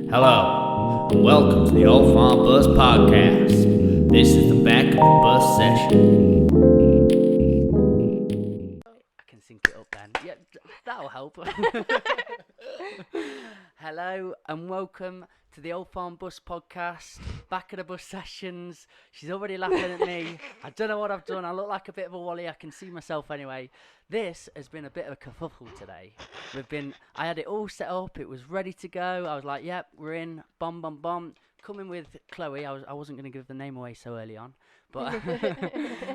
Hello, and welcome to the Old Farm Bus Podcast. This is the back of the bus session. I can sync it up then. Yeah, that'll help. Hello, and welcome to the Old Farm Bus Podcast. Back of the bus sessions. She's already laughing at me. I don't know what I've done. I look like a bit of a wally. I can see myself anyway. This has been a bit of a kerfuffle today. I had it all set up. It was ready to go. I was like, yep, we're in. Bomb, bomb, bomb. Coming with Chloe. I wasn't going to give the name away so early on. But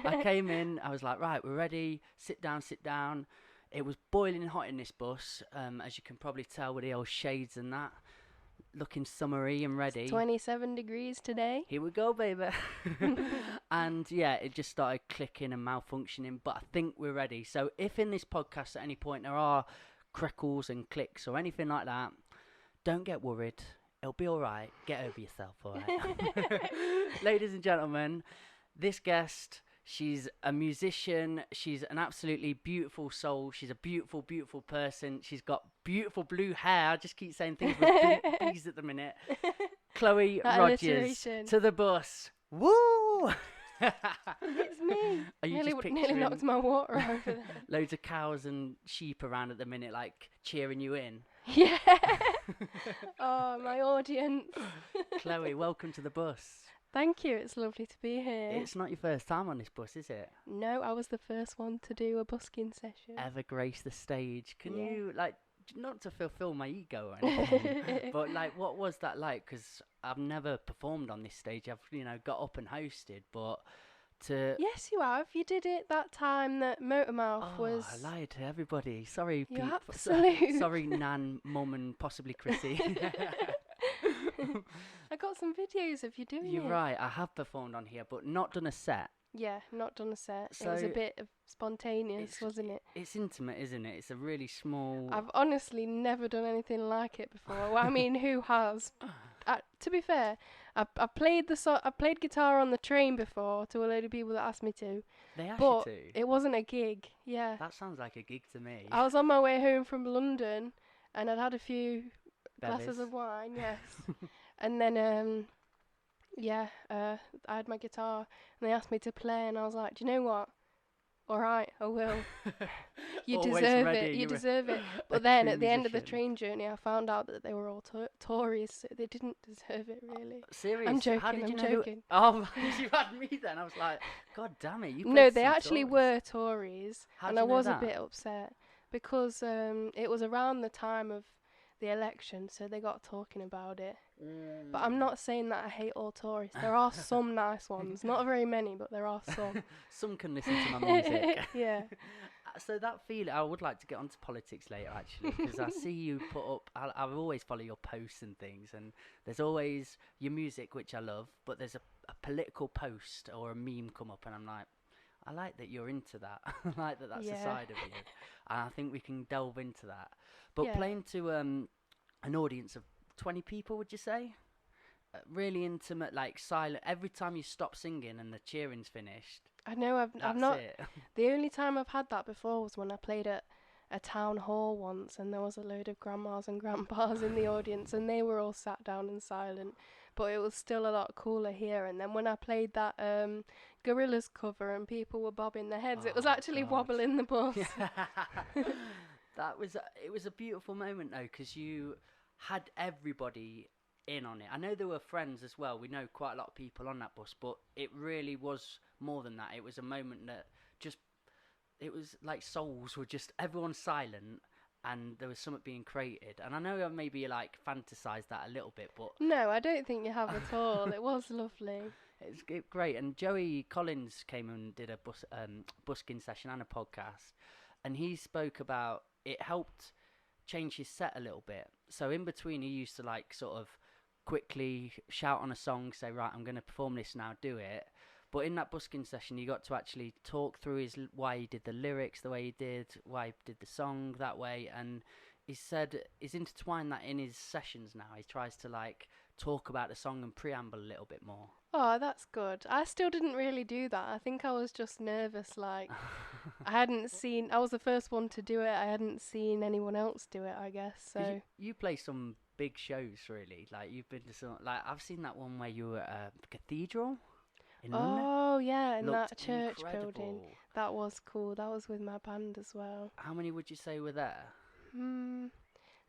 I came in. I was like, right, we're ready. Sit down, sit down. It was boiling hot in this bus, as you can probably tell with the old shades and that. Looking summery and ready. It's 27 degrees today. Here we go, baby. And yeah, it just started clicking and malfunctioning, but I think we're ready. So if in this podcast at any point there are crackles and clicks or anything like that, don't get worried. It'll be all right. Get over yourself, all right? Ladies and gentlemen, this guest, she's a musician. She's an absolutely beautiful soul. She's a beautiful, beautiful person. She's got beautiful blue hair. I just keep saying things with bees at the minute. Chloe Rodgers to the bus. Woo! It's me. Are you nearly knocked my water over there. Loads of cows and sheep around at the minute, like cheering you in? Yeah. Oh, my audience. Chloe, welcome to the bus. Thank you. It's lovely to be here. It's not your first time on this bus, is it? No, I was the first one to do a busking session. Ever grace the stage? Can you, like, not to fulfill my ego or anything, but like, what was that like? Because I've never performed on this stage. I've, got up and hosted, but to... Yes, you have. You did it that time that Motormouth was... I lied to everybody. Sorry, You Pete. absolute... Sorry, Nan, Mum, and possibly Chrissy. I got some videos of you doing it. You're right. I have performed on here, but not done a set. Yeah, not done a set. So it was a bit of spontaneous, wasn't it? It's intimate, isn't it? It's a really small... I've honestly never done anything like it before. Well, I mean, who has? To be fair, I played I played guitar on the train before to a load of people that asked me to. They asked but you to? It wasn't a gig. Yeah. That sounds like a gig to me. I was on my way home from London, and I'd had a few Bevies. glasses of wine. Yes. And then I had my guitar, and they asked me to play, and I was like, do you know what? All right, I will. You deserve it. You deserve it. But then at the end of the train journey, I found out that they were all Tories, so they didn't deserve it, really. Serious? I'm joking. How did you I'm know? joking. Oh, you had me then. I was like, God damn it! No, they actually were Tories, How'd and you I know was that? a bit upset because it was around the time of the election, so they got talking about it. But I'm not saying that I hate all Tories. There are some nice ones. Not very many, but there are some. Some can listen to my music. Yeah. So that feeling, I would like to get onto politics later, actually, because I see you put up, I always follow your posts and things, and there's always your music, which I love, but there's a political post or a meme come up, and I'm like, I like that you're into that. I like that that's a side of you. And I think we can delve into that. But playing to an audience of 20 people, would you say? Really intimate, like silent. Every time you stop singing and the cheering's finished. I know I've not. It. The only time I've had that before was when I played at a town hall once, and there was a load of grandmas and grandpas in the audience, and they were all sat down and silent. But it was still a lot cooler here. And then when I played that Gorillaz cover and people were bobbing their heads, it was actually wobbling the bus. It was a beautiful moment though, because you had everybody in on it. I know there were friends as well. We know quite a lot of people on that bus, but it really was more than that. It was a moment that it was like souls were just, everyone silent, and there was something being created. And I know I maybe like fantasized that a little bit, but... No, I don't think you have at all. It was lovely. It's great. And Joey Collins came and did a busking session and a podcast, and he spoke about it helped change his set a little bit. So in between, he used to like sort of quickly shout on a song, say, right, I'm going to perform this now, do it. But in that busking session, you got to actually talk through why he did the lyrics the way he did, why he did the song that way. And he said he's intertwined that in his sessions now. He tries to like talk about the song and preamble a little bit more. Oh, that's good. I still didn't really do that. I think I was just nervous, like, I was the first one to do it. I hadn't seen anyone else do it, I guess, so. You play some big shows, really. Like you've been to some, like I've seen that one where you were at a cathedral in London. Oh yeah, in Looked that church building. incredible. That was cool. That was with my band as well. How many would you say were there?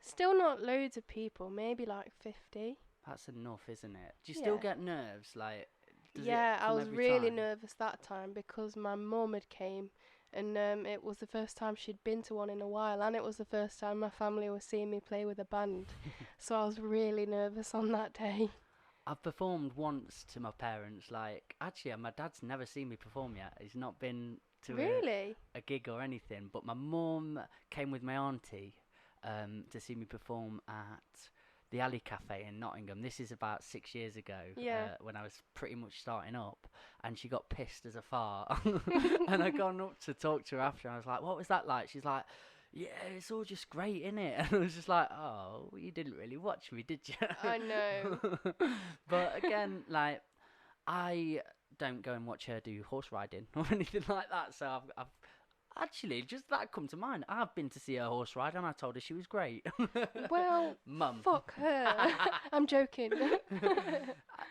Still not loads of people. Maybe like 50. That's enough, isn't it? Do you still Yeah. get nerves? Like, does Yeah, it I come was every really time? nervous that time because my mum had came, and it was the first time she'd been to one in a while, and it was the first time my family was seeing me play with a band. So I was really nervous on that day. I've performed once to my parents. Like, actually, my dad's never seen me perform yet. He's not been to Really? a gig or anything. But my mum came with my auntie to see me perform at the Alley Cafe in Nottingham. This is about 6 years ago, Yeah. when I was pretty much starting up, and she got pissed as a fart. And I gone up to talk to her after, and I was like, "What was that like?" She's like, "Yeah, it's all just great, innit?" And I was just like, "Oh, well, you didn't really watch me, did you?" I know. But again, like, I don't go and watch her do horse riding or anything like that. So I've actually, just that come to mind. I've been to see her horse ride, and I told her she was great. Well, Mum. fuck her. I'm joking.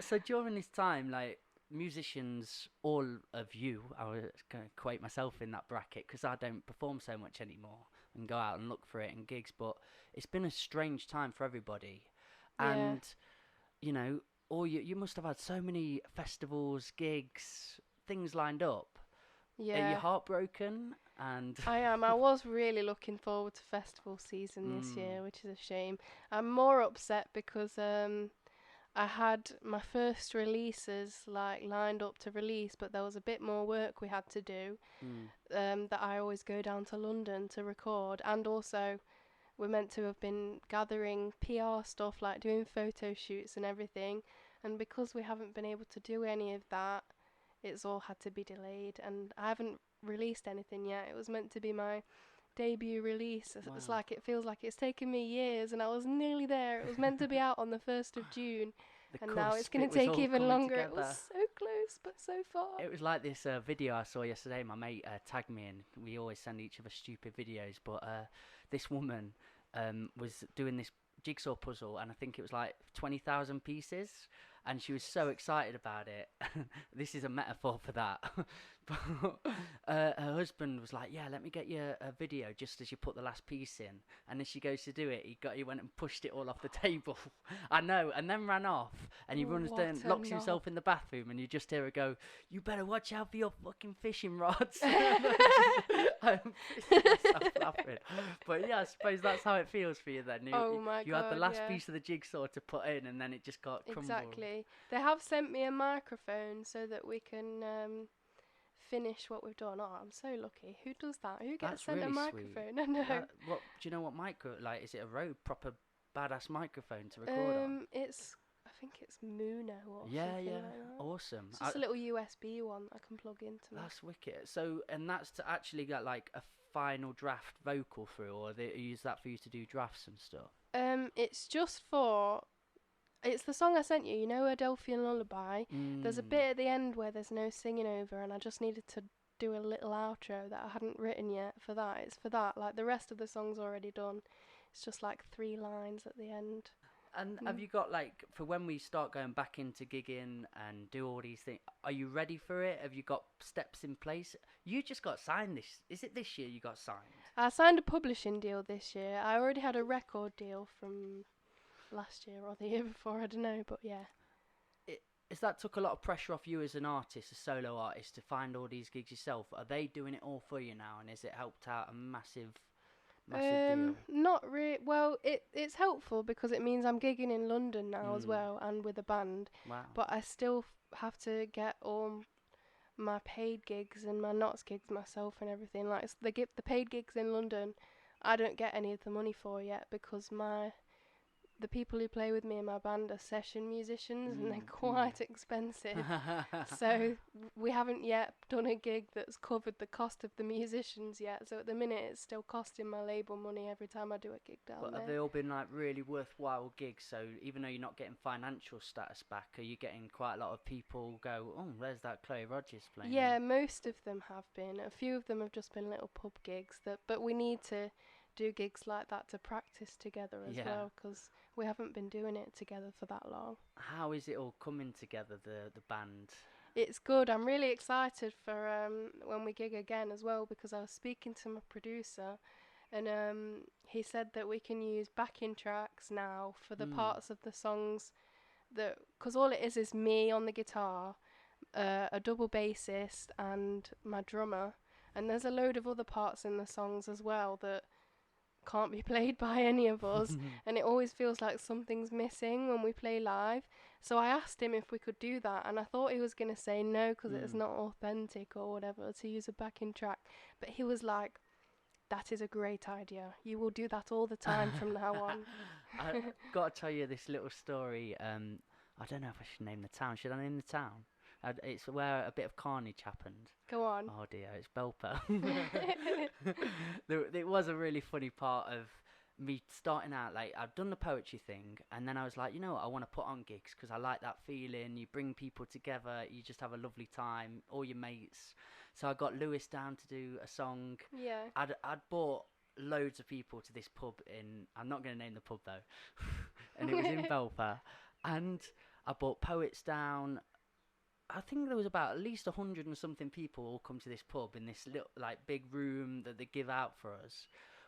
So during this time, like, musicians, all of you, I was going to equate myself in that bracket because I don't perform so much anymore and go out and look for it in gigs, but it's been a strange time for everybody. Yeah. And, you know, you must have had so many festivals, gigs, things lined up. Are you Yeah. heartbroken? And I am. I was really looking forward to festival season this year, which is a shame. I'm more upset because I had my first releases like lined up to release, but there was a bit more work we had to do. That I always go down to London to record, and also we're meant to have been gathering PR stuff, like doing photo shoots and everything. And because we haven't been able to do any of that, it's all had to be delayed, and I haven't released anything yet. It was meant to be my debut release. It's Wow. like, it feels like it's taken me years, and I was nearly there. It was meant to be out on the 1st of June, The and now it's cusp, going it to was take all even coming longer. It together. was so close, but so far. It was like this video I saw yesterday. My mate tagged me in. We always send each other stupid videos, but this woman was doing this jigsaw puzzle, and I think it was like 20,000 pieces, and she was so excited about it. This is a metaphor for that. But her husband was like, "Yeah, let me get you a video just as you put the last piece in." And as she goes to do it, he went and pushed it all off the table. I know, and then ran off. And he runs down, What a locks himself knob. in the bathroom, and you just hear her go, "You better watch out for your fucking fishing rods." I'm pissing myself laughing. But yeah, I suppose that's how it feels for you then. Oh my you had the God, last yeah. piece of the jigsaw to put in, and then it just got crumbled. Exactly. They have sent me a microphone so that we can finish what we've done. Oh, I'm so lucky. Who does that? Who gets That's sent a really microphone? sweet. I know. What do you know? What micro? Like, is it a Rode proper badass microphone to record on? I think it's Muno or Yeah, something yeah, like that. awesome. It's just a little USB one I can plug into. That's wicked. So, and that's to actually get like a final draft vocal through, or they use that for you to do drafts and stuff. It's just for. It's the song I sent you. You know, Adelphian Lullaby. There's a bit at the end where there's no singing over, and I just needed to do a little outro that I hadn't written yet for that. It's for that. Like, the rest of the song's already done. It's just like 3 lines at the end. And have you got, like, for when we start going back into gigging and do all these things, are you ready for it? Have you got steps in place? You just got signed is it this year you got signed? I signed a publishing deal this year. I already had a record deal from last year or the year before, I don't know, but yeah. Is that took a lot of pressure off you as an artist, a solo artist, to find all these gigs yourself? Are they doing it all for you now, and has it helped out a massive deal? Not really. Well, it's helpful because it means I'm gigging in London now as well, and with a band. Wow. But I still have to get all my paid gigs and my NOTS gigs myself and everything. Like, the paid gigs in London, I don't get any of the money for yet because the people who play with me in my band are session musicians, and they're quite expensive. So we haven't yet done a gig that's covered the cost of the musicians yet. So at the minute, it's still costing my label money every time I do a gig down But there. have they all been like really worthwhile gigs? So even though you're not getting financial status back, are you getting quite a lot of people go, "Oh, there's that Chloe Rodgers playing"? Yeah, most of them have been. A few of them have just been little pub gigs but we need to do gigs like that to practice together as well, because we haven't been doing it together for that long. How is it all coming together, the band? It's good. I'm really excited for when we gig again as well, because I was speaking to my producer, and he said that we can use backing tracks now for the parts of the songs that, because all it is me on the guitar, a double bassist and my drummer, and there's a load of other parts in the songs as well that can't be played by any of us, and it always feels like something's missing when we play live. So I asked him if we could do that, and I thought he was going to say no because it's not authentic or whatever to use a backing track, but he was like, that is a great idea, you will do that all the time from now on. I've got to tell you this little story. I don't know if I should name the town. Should I name the town? It's where a bit of carnage happened. Go on. Oh dear, it's Belper. It was a really funny part of me starting out. Like, I'd done the poetry thing, and then I was like, you know what, I want to put on gigs because I like that feeling. You bring people together, you just have a lovely time, all your mates. So I got Lewis down to do a song. Yeah. I'd brought loads of people to this pub in, I'm not going to name the pub though, and it was in Belper, and I brought poets down. I think there was about at least 100 and something people all come to this pub in this little, like, big room that they give out for us.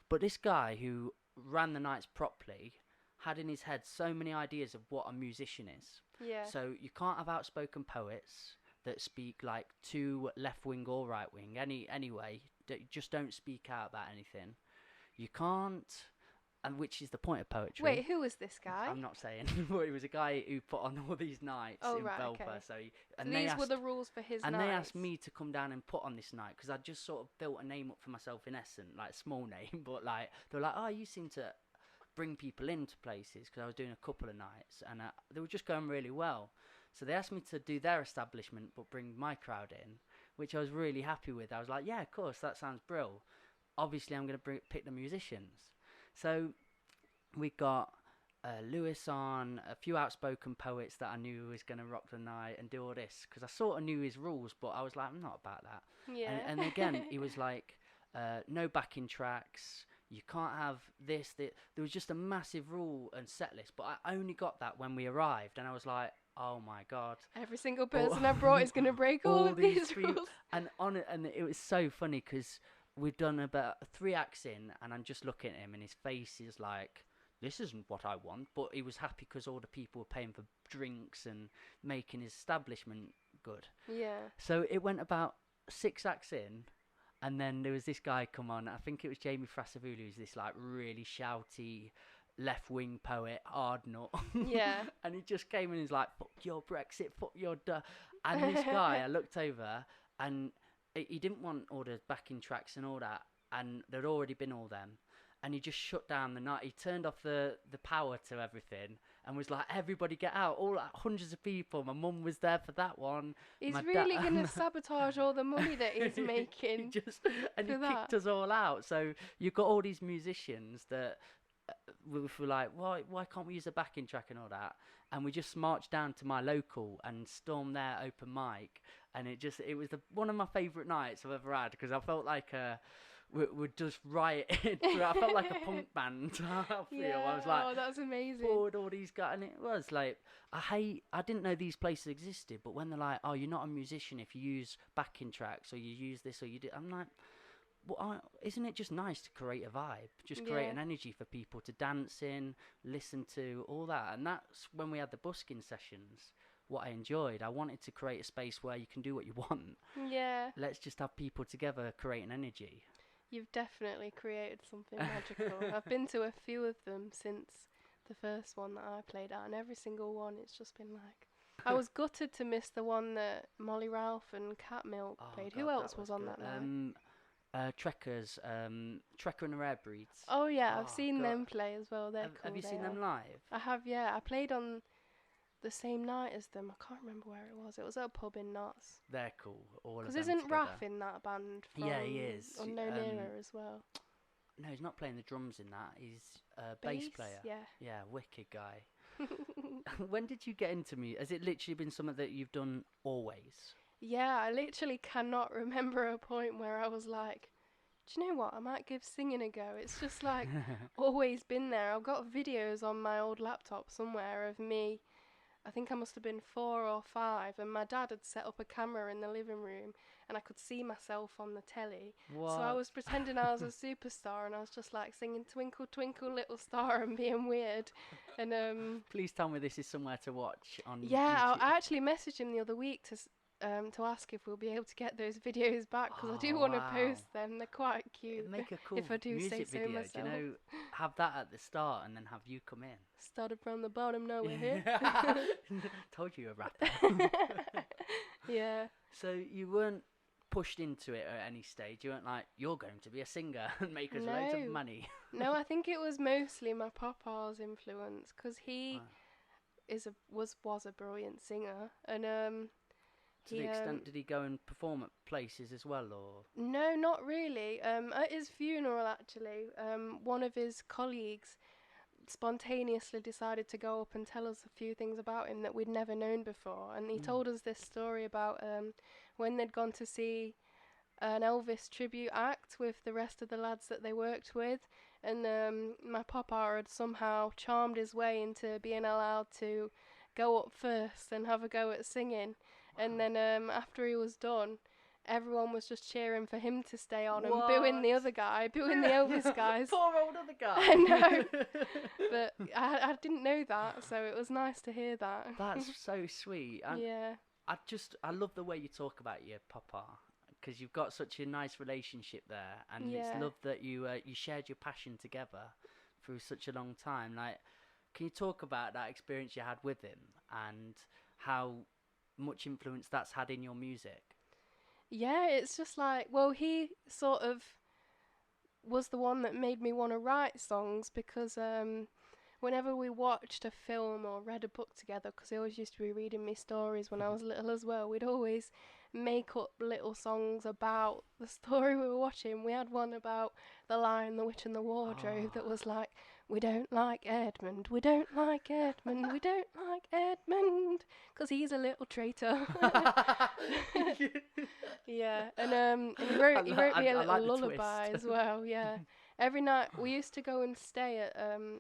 But this guy who ran the nights properly had in his head so many ideas of what a musician is. Yeah. So you can't have outspoken poets that speak like to left wing or right wing anyway. Just don't speak out about anything. You can't. And which is the point of poetry. Wait, who was this guy? I'm not saying. But he was a guy who put on all these nights in Belper. Okay. So these were the rules for his nights. And they asked me to come down and put on this night because I just sort of built a name up for myself in essence, like a small name. But like they were like, oh, you seem to bring people into places, because I was doing a couple of nights and they were just going really well. So they asked me to do their establishment but bring my crowd in, which I was really happy with. I was like, yeah, of course, that sounds brilliant. Obviously, I'm going to pick the musicians. So we got Lewis on, a few outspoken poets that I knew was going to rock the night and do all this, because I sort of knew his rules, but I was like, I'm not about that. Yeah. And again, he was like, no backing tracks, you can't have this. There was just a massive rule and set list, but I only got that when we arrived, and I was like, oh my God. Every single person I brought is going to break all of these rules. And it was so funny because we'd done about 3 acts in, and I'm just looking at him, and his face is like, this isn't what I want. But he was happy because all the people were paying for drinks and making his establishment good. Yeah. So it went about 6 acts in, and then there was this guy come on. I think it was Jamie Frasavulu, who's this like really shouty left-wing poet, hard nut. Yeah. And he just came in and he's like, fuck your Brexit, fuck your duh. And this guy, I looked over, and he didn't want all the backing tracks and all that, and there'd already been all them. And he just shut down the night. He turned off the power to everything and was like, everybody get out. All like, hundreds of people. My mum was there for that one. He's really going to sabotage all the money that he's making. He kicked us all out. So you've got all these musicians that were like, why can't we use a backing track and all that? And we just marched down to my local and stormed their open mic. And it was one of my favourite nights I've ever had, because I felt like we're just rioting. I felt like a punk band. I was like, oh, that's amazing. Bored all these guys, and it was like, I didn't know these places existed, but when they're like, oh, you're not a musician if you use backing tracks or you use this or you do, I'm like, well, isn't it just nice to create a vibe, just create an energy for people to dance in, listen to, all that? And that's when we had the busking sessions. What I enjoyed, I wanted to create a space where you can do what you want. Yeah. Let's just have people together creating energy. You've definitely created something magical. I've been to a few of them since the first one that I played at, and every single one it's just been like, I was gutted to miss the one that Molly Ralph and Cat Milk played. Who else was on that night? Trekkers, Trekker and the Rare Breeds. Oh yeah, I've seen them play as well. They're cool. Have you seen them live? I have, yeah. I played on the same night as them. I can't remember where it was. It was at a pub in Notts. They're cool. All of them. Because isn't together. Raph in that band? Yeah, he is. Unknown Era as well. No, he's not playing the drums in that. He's a bass player. Yeah, wicked guy. When did you get into music? Has it literally been something that you've done always? Yeah, I literally cannot remember a point where I was like, do you know what? I might give singing a go. It's just like always been there. I've got videos on my old laptop somewhere of me. I think I must have been 4 or 5, and my dad had set up a camera in the living room, and I could see myself on the telly. What? So I was pretending I was a superstar, and I was just like singing "Twinkle Twinkle Little Star" and being weird. And Please tell me this is somewhere to watch on yeah, YouTube. I actually messaged him the other week to ask if we'll be able to get those videos back, because I do want to post them. They're quite cute. Make a cool if I do music say so video. myself. Do you know, have that at the start and then have you come in. Started from the bottom, now we're here. Told you a rapper. Yeah. So you weren't pushed into it at any stage. You weren't like, you're going to be a singer and make us loads of money. No, I think it was mostly my papa's influence, because he was a brilliant singer, and to the extent, did he go and perform at places as well, or? No, not really. At his funeral, actually, one of his colleagues spontaneously decided to go up and tell us a few things about him that we'd never known before, and he told us this story about when they'd gone to see an Elvis tribute act with the rest of the lads that they worked with, and my papa had somehow charmed his way into being allowed to go up first and have a go at singing. And then after he was done, everyone was just cheering for him to stay on and booing the other guy, booing the Elvis guys. Poor old other guy. I know. But I didn't know that, so it was nice to hear that. That's so sweet. Yeah. I love the way you talk about your papa, because you've got such a nice relationship there, and it's love that you shared your passion together through such a long time. Like, can you talk about that experience you had with him and how much influence that's had in your music? Yeah, it's just like, well, he sort of was the one that made me want to write songs, because whenever we watched a film or read a book together, because he always used to be reading me stories when I was little as well, we'd always make up little songs about the story we were watching. We had one about The Lion, the Witch and the Wardrobe that was like, we don't like Edmund, we don't like Edmund, we don't like Edmund, because he's a little traitor. Yeah, and he wrote me a little lullaby as well, yeah. Every night, we used to go and stay at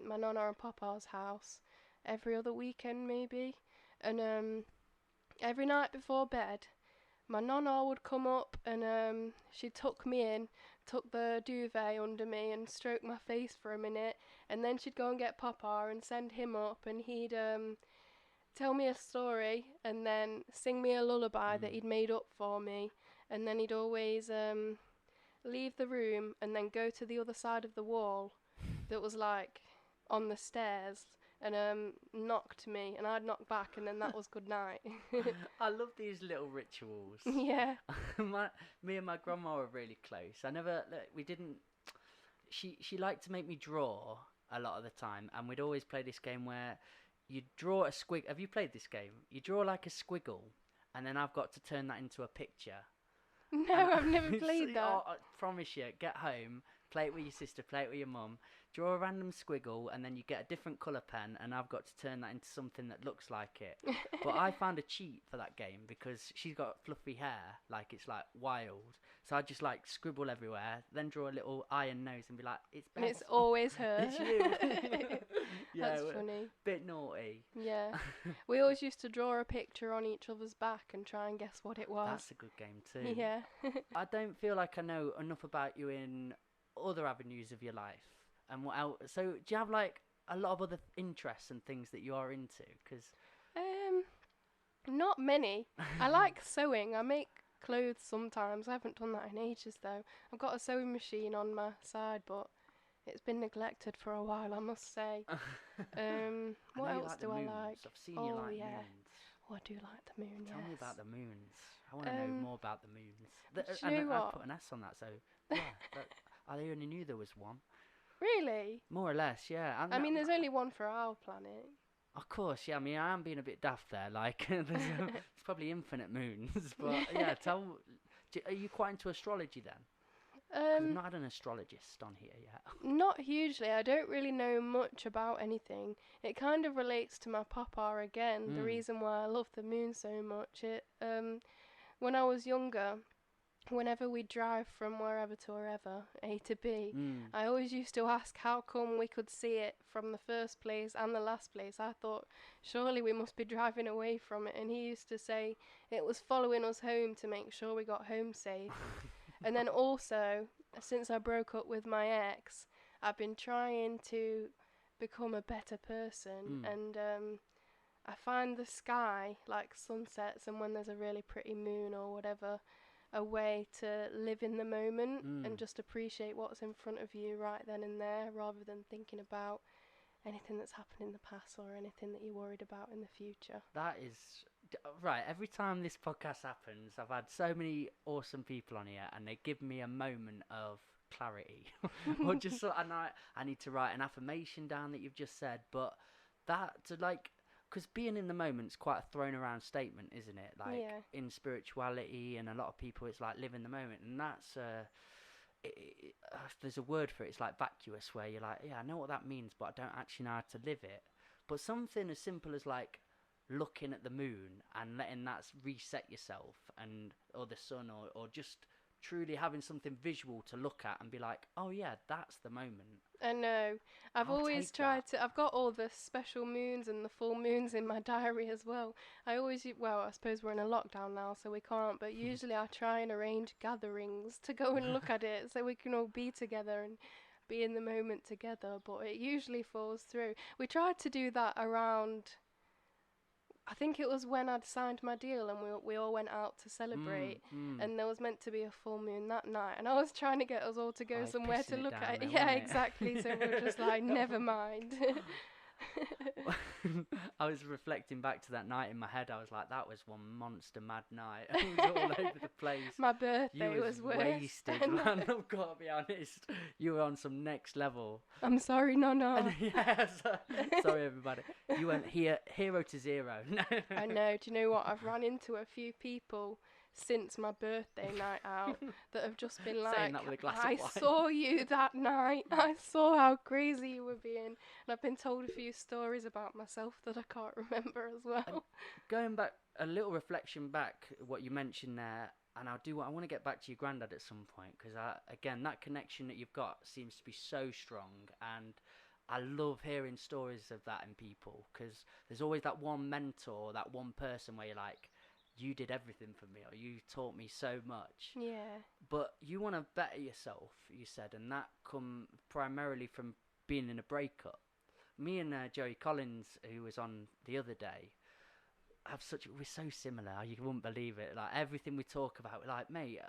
my nonna and papa's house every other weekend maybe, and every night before bed, my nonna would come up and she'd tuck me in, tuck the duvet under me and stroke my face for a minute, and then she'd go and get papa and send him up, and he'd tell me a story and then sing me a lullaby that he'd made up for me, and then he'd always leave the room and then go to the other side of the wall that was like on the stairs and knock to me, and I'd knock back, and then that was good night. I love these little rituals. Yeah. Me and my grandma were really close. She liked to make me draw a lot of the time, and we'd always play this game where you draw a squig. Have you played this game? You draw like a squiggle, and then I've got to turn that into a picture. No, I've never played that. I promise you, get home, play it with your sister, play it with your mum, draw a random squiggle, and then you get a different colour pen, and I've got to turn that into something that looks like it. But I found a cheat for that game, because she's got fluffy hair, like it's like wild. So I just like scribble everywhere, then draw a little eye and nose and be like, it's Beth. And it's always her. It's you. Yeah, that's funny. Bit naughty. Yeah. We always used to draw a picture on each other's back and try and guess what it was. That's a good game too. Yeah. I don't feel like I know enough about you in other avenues of your life. And what else? So do you have like a lot of other interests and things that you are into? Cause not many. I like sewing. I make clothes sometimes. I haven't done that in ages though. I've got a sewing machine on my side, but it's been neglected for a while, I must say. What else do I like? I've seen you like moons. Oh, I do like the moon, Tell me yes. about the moons. I want to know more about the moons. Do you know I what? put an S on that, so yeah. I only knew there was one. Really? More or less, yeah. I mean, there's only one for our planet. Of course, yeah. I mean, I am being a bit daft there. Like, there's probably infinite moons, but yeah. Are you quite into astrology then? We've not had an astrologist on here yet. Not hugely. I don't really know much about anything. It kind of relates to my papa again. The reason why I love the moon so much. When I was younger, whenever we drive from wherever to wherever, A to B, Mm. I always used to ask how come we could see it from the first place and the last place. I thought, surely we must be driving away from it. And he used to say it was following us home to make sure we got home safe. And then also, since I broke up with my ex, I've been trying to become a better person. And I find the sky, like sunsets and when there's a really pretty moon or whatever, a way to live in the moment and just appreciate what's in front of you right then and there, rather than thinking about anything that's happened in the past or anything that you're worried about in the future. That is right. Every time this podcast happens, I've had so many awesome people on here, and they give me a moment of clarity, or just sort. And I need to write an affirmation down that you've just said, but that to like. Because being in the moment's quite a thrown around statement, isn't it? Like in spirituality and a lot of people, it's like live in the moment, and that's there's a word for it. It's like vacuous, where you're like, yeah, I know what that means, but I don't actually know how to live it. But something as simple as like looking at the moon and letting that reset yourself, and or the sun, or just truly having something visual to look at and be like, oh yeah, that's the moment. I know. I've always tried to. I've got all the special moons and the full moons in my diary as well. I suppose we're in a lockdown now, so we can't. But usually I try and arrange gatherings to go and look at it, so we can all be together and be in the moment together. But it usually falls through. We tried to do that around. I think it was when I'd signed my deal and we all went out to celebrate, and there was meant to be a full moon that night, and I was trying to get us all to go somewhere to look at it. Yeah, exactly. So we're just like, never mind. I was reflecting back to that night in my head. I was like, that was one monster mad night. It was all over the place. My birthday was worse. Wasted, man. I've got to be honest. You were on some next level. I'm sorry, no. Yes. Sorry, everybody. You went hero to zero. I know. Do you know what? I've run into a few people since my birthday night out that have just been like, I saw you that night. I saw how crazy you were being. And I've been told a few stories about myself that I can't remember as well. And going back, a little reflection back, what you mentioned there, and I want to get back to your granddad at some point, because again, that connection that you've got seems to be so strong, and I love hearing stories of that in people, because there's always that one mentor, that one person where you're like, you did everything for me, or you taught me so much. Yeah. But you want to better yourself, you said, and that come primarily from being in a breakup. Me and Joey Collins, who was on the other day, we're so similar. You wouldn't believe it. Like everything we talk about, we're like, mate,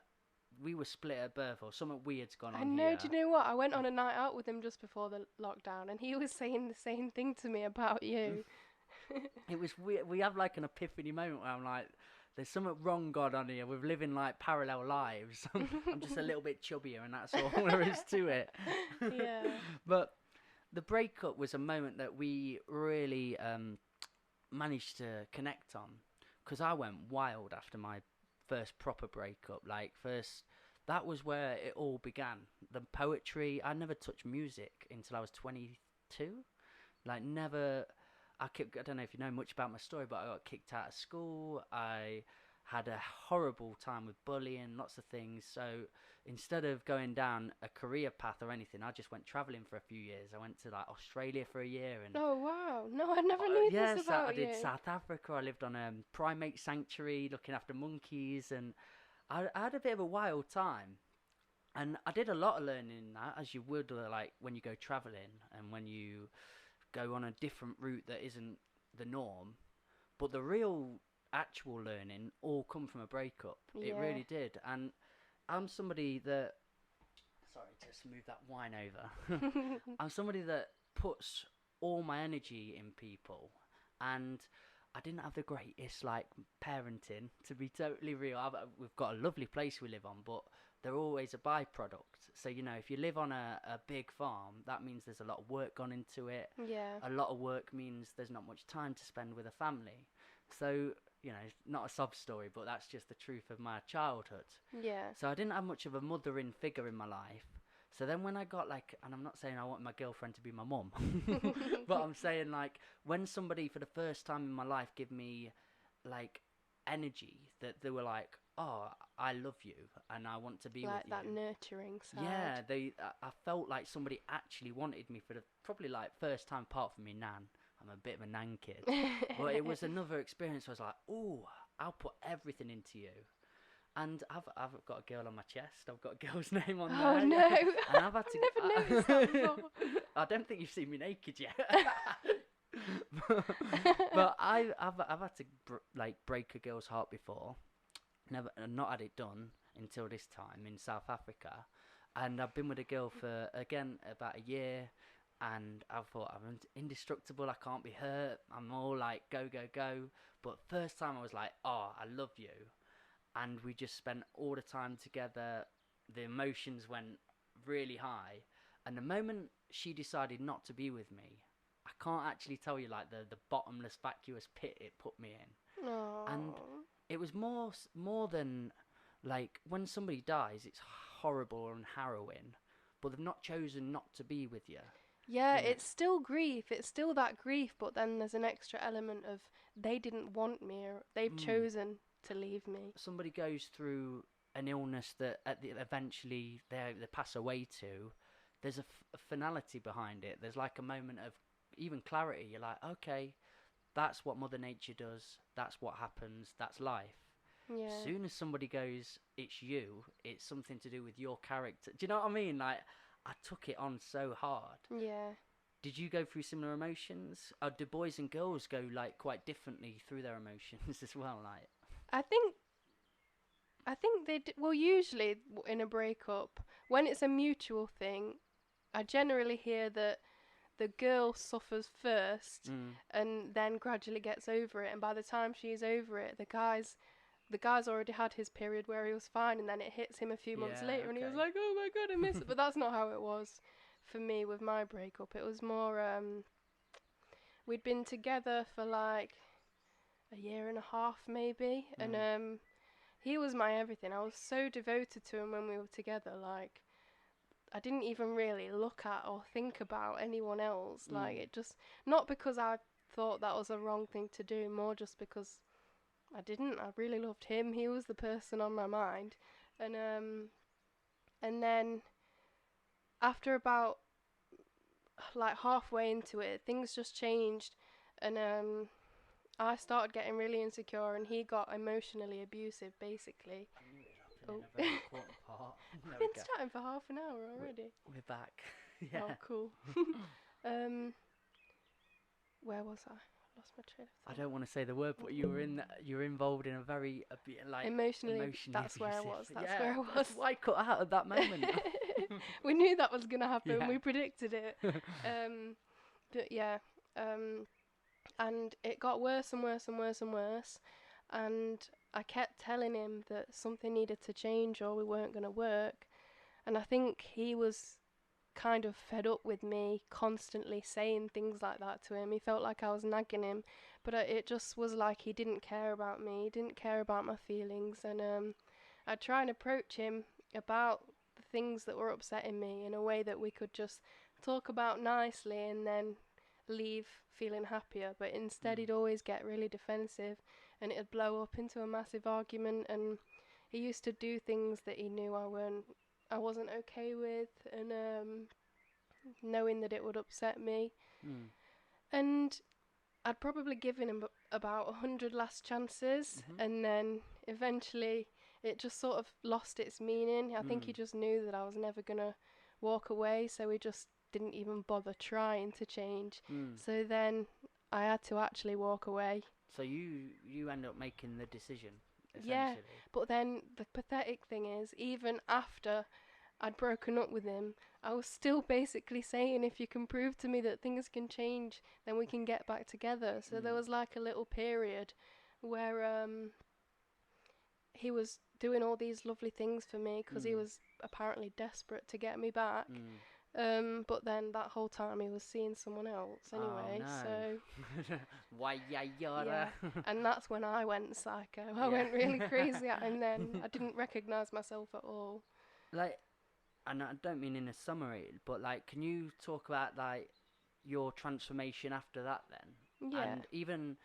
we were split at birth, or something weird's gone on. I know. Here. Do you know what? I went on a night out with him just before the lockdown, and he was saying the same thing to me about you. It was weird. We have like an epiphany moment where I'm like, there's something wrong going on here. We're living like parallel lives. I'm just a little bit chubbier, and that's all there is to it. Yeah. But the breakup was a moment that we really managed to connect on, because I went wild after my first proper breakup. That was where it all began. The poetry. I never touched music until I was 22. Like never. I don't know if you know much about my story, but I got kicked out of school. I had a horrible time with bullying, lots of things. So instead of going down a career path or anything, I just went travelling for a few years. I went to like Australia for a year. And oh wow! No, I never knew this about you. I did South Africa. I lived on a primate sanctuary looking after monkeys, and I had a bit of a wild time. And I did a lot of learning in that, as you would like when you go travelling and when you go on a different route that isn't the norm. But the real actual learning all come from a breakup. It really did. And I'm somebody that, sorry, just move that wine over. I'm somebody that puts all my energy in people, and I didn't have the greatest like parenting, to be totally real. We've got a lovely place we live on, but they're always a byproduct. So, you know, if you live on a big farm, that means there's a lot of work gone into it. Yeah. A lot of work means there's not much time to spend with a family. So, you know, it's not a sob story, but that's just the truth of my childhood. Yeah. So I didn't have much of a mothering figure in my life. So then when I got like, and I'm not saying I want my girlfriend to be my mum, but I'm saying like when somebody for the first time in my life give me like energy, that they were like, oh, I love you and I want to be with Like you. that nurturing side. Yeah, I felt like somebody actually wanted me for the probably like first time, apart from me nan. I'm a bit of a nan kid, but it was another experience. Where I was like, oh, I'll put everything into you. And I've got a girl on my chest. I've got a girl's name on there. Oh no! Yeah. And I've had to. Never noticed that before. I don't think you've seen me naked yet. But I've had to break a girl's heart before. Never, not had it done until this time in South Africa, and I've been with a girl for again about a year, and I thought I'm indestructible. I can't be hurt. I'm all like go go go. But first time I was like, oh, I love you, and we just spent all the time together. The emotions went really high, and the moment she decided not to be with me, I can't actually tell you like the bottomless vacuous pit it put me in. Aww. And it was more than like when somebody dies, it's horrible and harrowing, but they've not chosen not to be with you. Yeah, it's still grief. It's still that grief, but then there's an extra element of they didn't want me, or they've chosen to leave me. Somebody goes through an illness that eventually they pass away to. There's a finality behind it. There's like a moment of even clarity. You're like, okay, that's what Mother Nature does. That's what happens. That's life. Yeah. As soon as somebody goes, it's you. It's something to do with your character. Do you know what I mean? Like, I took it on so hard. Yeah. Did you go through similar emotions? Do boys and girls go like quite differently through their emotions as well? Like, I think they well, usually in a breakup, when it's a mutual thing, I generally hear that the girl suffers first and then gradually gets over it, and by the time she's over it, the guy's already had his period where he was fine, and then it hits him a few months later and he was like, oh my god, I miss it. But that's not how it was for me with my breakup. It was more we'd been together for like a year and a half maybe, and he was my everything. I was so devoted to him when we were together. Like, I didn't even really look at or think about anyone else. Like, it just, not because I thought that was a wrong thing to do, more just because I didn't. I really loved him. He was the person on my mind. And then after about like halfway into it, things just changed, and I started getting really insecure, and he got emotionally abusive, basically. I knew it happened in a very important part. We've been starting for half an hour already. We're back. Yeah. Oh, cool. Where was I? Lost my train of thought. I don't want to say the word, but you were involved in a very like emotionally that's where I was. That's where I was. That's why I cut out at that moment. We knew that was gonna happen. Yeah. We predicted it. But yeah. And it got worse and worse and worse and worse. And I kept telling him that something needed to change or we weren't gonna work. And I think he was kind of fed up with me constantly saying things like that to him. He felt like I was nagging him, but it just was like he didn't care about me, he didn't care about my feelings, and I'd try and approach him about the things that were upsetting me in a way that we could just talk about nicely and then leave feeling happier, but instead he'd always get really defensive and it'd blow up into a massive argument, and he used to do things that he knew I wasn't okay with, and knowing that it would upset me. And I'd probably given him about 100 last chances, and then eventually it just sort of lost its meaning. I think he just knew that I was never gonna walk away, so he just didn't even bother trying to change. So then I had to actually walk away. So you end up making the decision, essentially. Yeah, but then the pathetic thing is, even after I'd broken up with him, I was still basically saying, if you can prove to me that things can change, then we can get back together. So there was like a little period where he was doing all these lovely things for me because he was apparently desperate to get me back. But then that whole time he was seeing someone else anyway. Oh, no. So why yeah, and that's when I went psycho. I went really crazy at him then. I didn't recognise myself at all. Like, and I don't mean in a summary, but like, can you talk about like your transformation after that then? Yeah. And even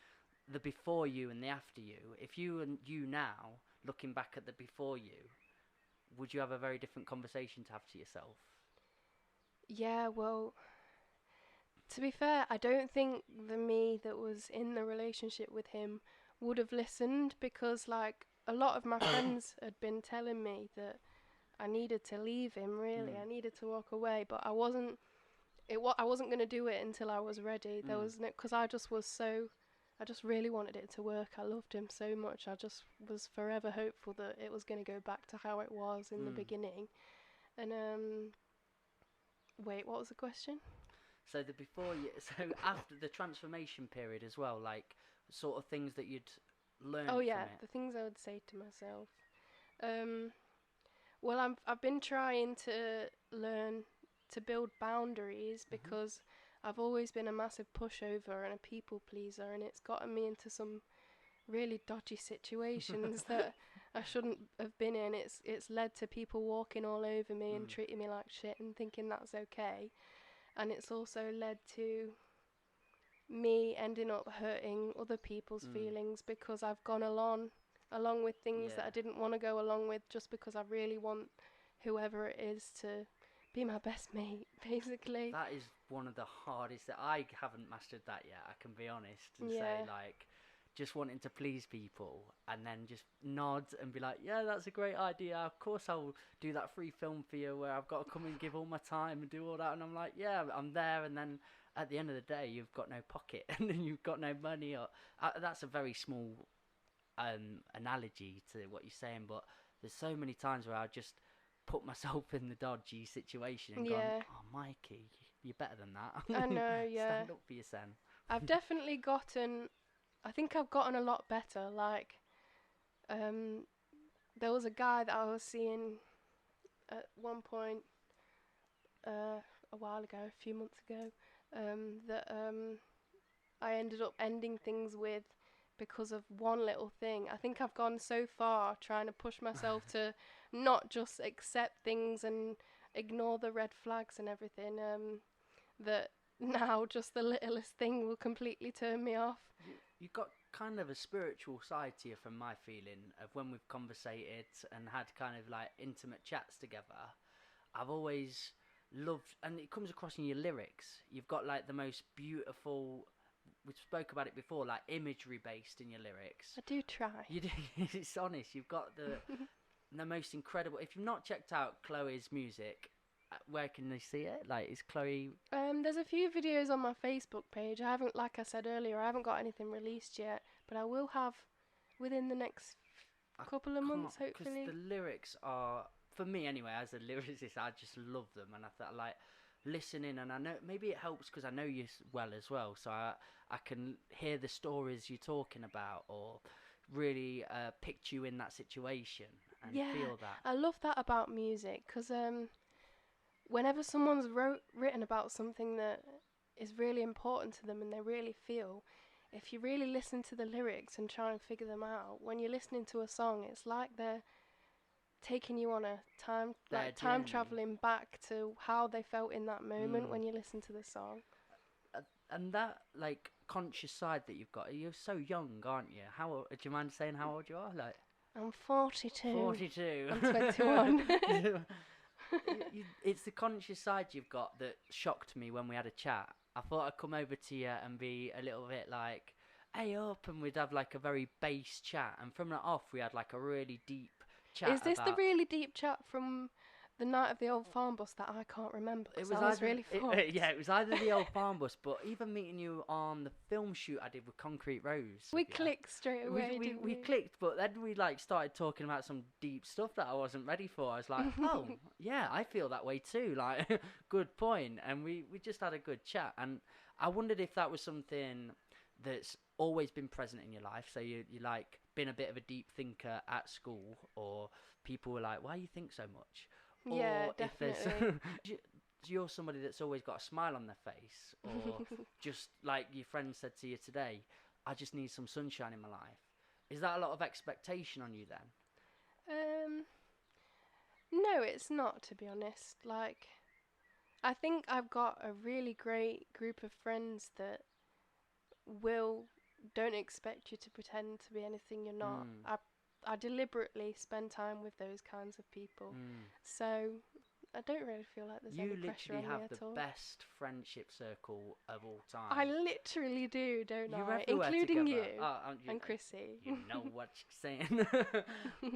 the before you and the after you. If you and you now, looking back at the before you, would you have a very different conversation to have to yourself? Yeah, well, to be fair, I don't think the me that was in the relationship with him would have listened, because like a lot of my friends had been telling me that I needed to leave him, really. I needed to walk away, but I wasn't going to do it until I was ready. There was no, because I just really wanted it to work. I loved him so much. I just was forever hopeful that it was going to go back to how it was in the beginning. And wait, what was the question? So the before you, so after the transformation period as well, like sort of things that you'd learned. Oh yeah, from it. the things I would say to myself. Well, I've been trying to learn to build boundaries, because I've always been a massive pushover and a people pleaser, and it's gotten me into some really dodgy situations that I shouldn't have been in. It's led to people walking all over me and treating me like shit and thinking that's okay. And it's also led to me ending up hurting other people's feelings, because I've gone along with things that I didn't want to go along with, just because I really want whoever it is to be my best mate, basically. That is one of the hardest. That I haven't mastered that yet, I can be honest, and say like just wanting to please people and then just nod and be like, yeah, that's a great idea, of course I'll do that free film for you where I've got to come and give all my time and do all that, and I'm like, yeah, I'm there, and then at the end of the day you've got no pocket and then you've got no money, or that's a very small analogy to what you're saying, but there's so many times where I just put myself in the dodgy situation and gone, oh Mikey, you're better than that. I know. Stand up for your son. I've definitely gotten a lot better. Like, there was a guy that I was seeing at one point a while ago, a few months ago, that I ended up ending things with because of one little thing. I think I've gone so far trying to push myself to not just accept things and ignore the red flags and everything, that now just the littlest thing will completely turn me off. You've got kind of a spiritual side to you, from my feeling of when we've conversated and had kind of like intimate chats together. I've always loved, and it comes across in your lyrics, you've got like the most beautiful, we spoke about it before, like imagery based in your lyrics. I do try. You do. It's honest. You've got the most incredible. If you've not checked out Chloe's music, where can they see it? Like, is Chloe? There's a few videos on my Facebook page. I haven't, like I said earlier, I haven't got anything released yet, but I will have within the next couple of months, hopefully. Because the lyrics are, for me anyway, as a lyricist, I just love them, and I thought like listening, and I know maybe it helps because I know you well as well, so I can hear the stories you're talking about, or really picture you in that situation and feel that. I love that about music, because whenever someone's written about something that is really important to them and they really feel, if you really listen to the lyrics and try and figure them out, when you're listening to a song, it's like they're taking you on a time traveling back to how they felt in that moment when you listen to the song. And that like conscious side that you've got, you're so young, aren't you? Do you mind saying how old you are? Like, I'm 42. 42. I'm 21. It's the conscious side you've got that shocked me when we had a chat. I thought I'd come over to you and be a little bit like, hey up, and we'd have like a very base chat, and from that off we had like a really deep chat. Is this the really deep chat from the night of the old farm bus that I can't remember? It was really fun. Yeah, it was either the old farm bus, but even meeting you on the film shoot I did with Concrete Rose. We clicked straight away. We clicked, but then we like started talking about some deep stuff that I wasn't ready for. I was like, oh yeah, I feel that way too. Like, good point. And we just had a good chat, and I wondered if that was something that's always been present in your life. So you like been a bit of a deep thinker at school, or people were like, why do you think so much? Yeah, or definitely. If you're somebody that's always got a smile on their face, or just like your friend said to you today, I just need some sunshine in my life. Is that a lot of expectation on you then? No, it's not, to be honest. Like, I think I've got a really great group of friends that will don't expect you to pretend to be anything you're not. I deliberately spend time with those kinds of people. So I don't really feel like there's any pressure on me at all. You literally have the best friendship circle of all time. I literally do, don't You're I? everywhere Including together. you and Chrissy. You know what you're saying.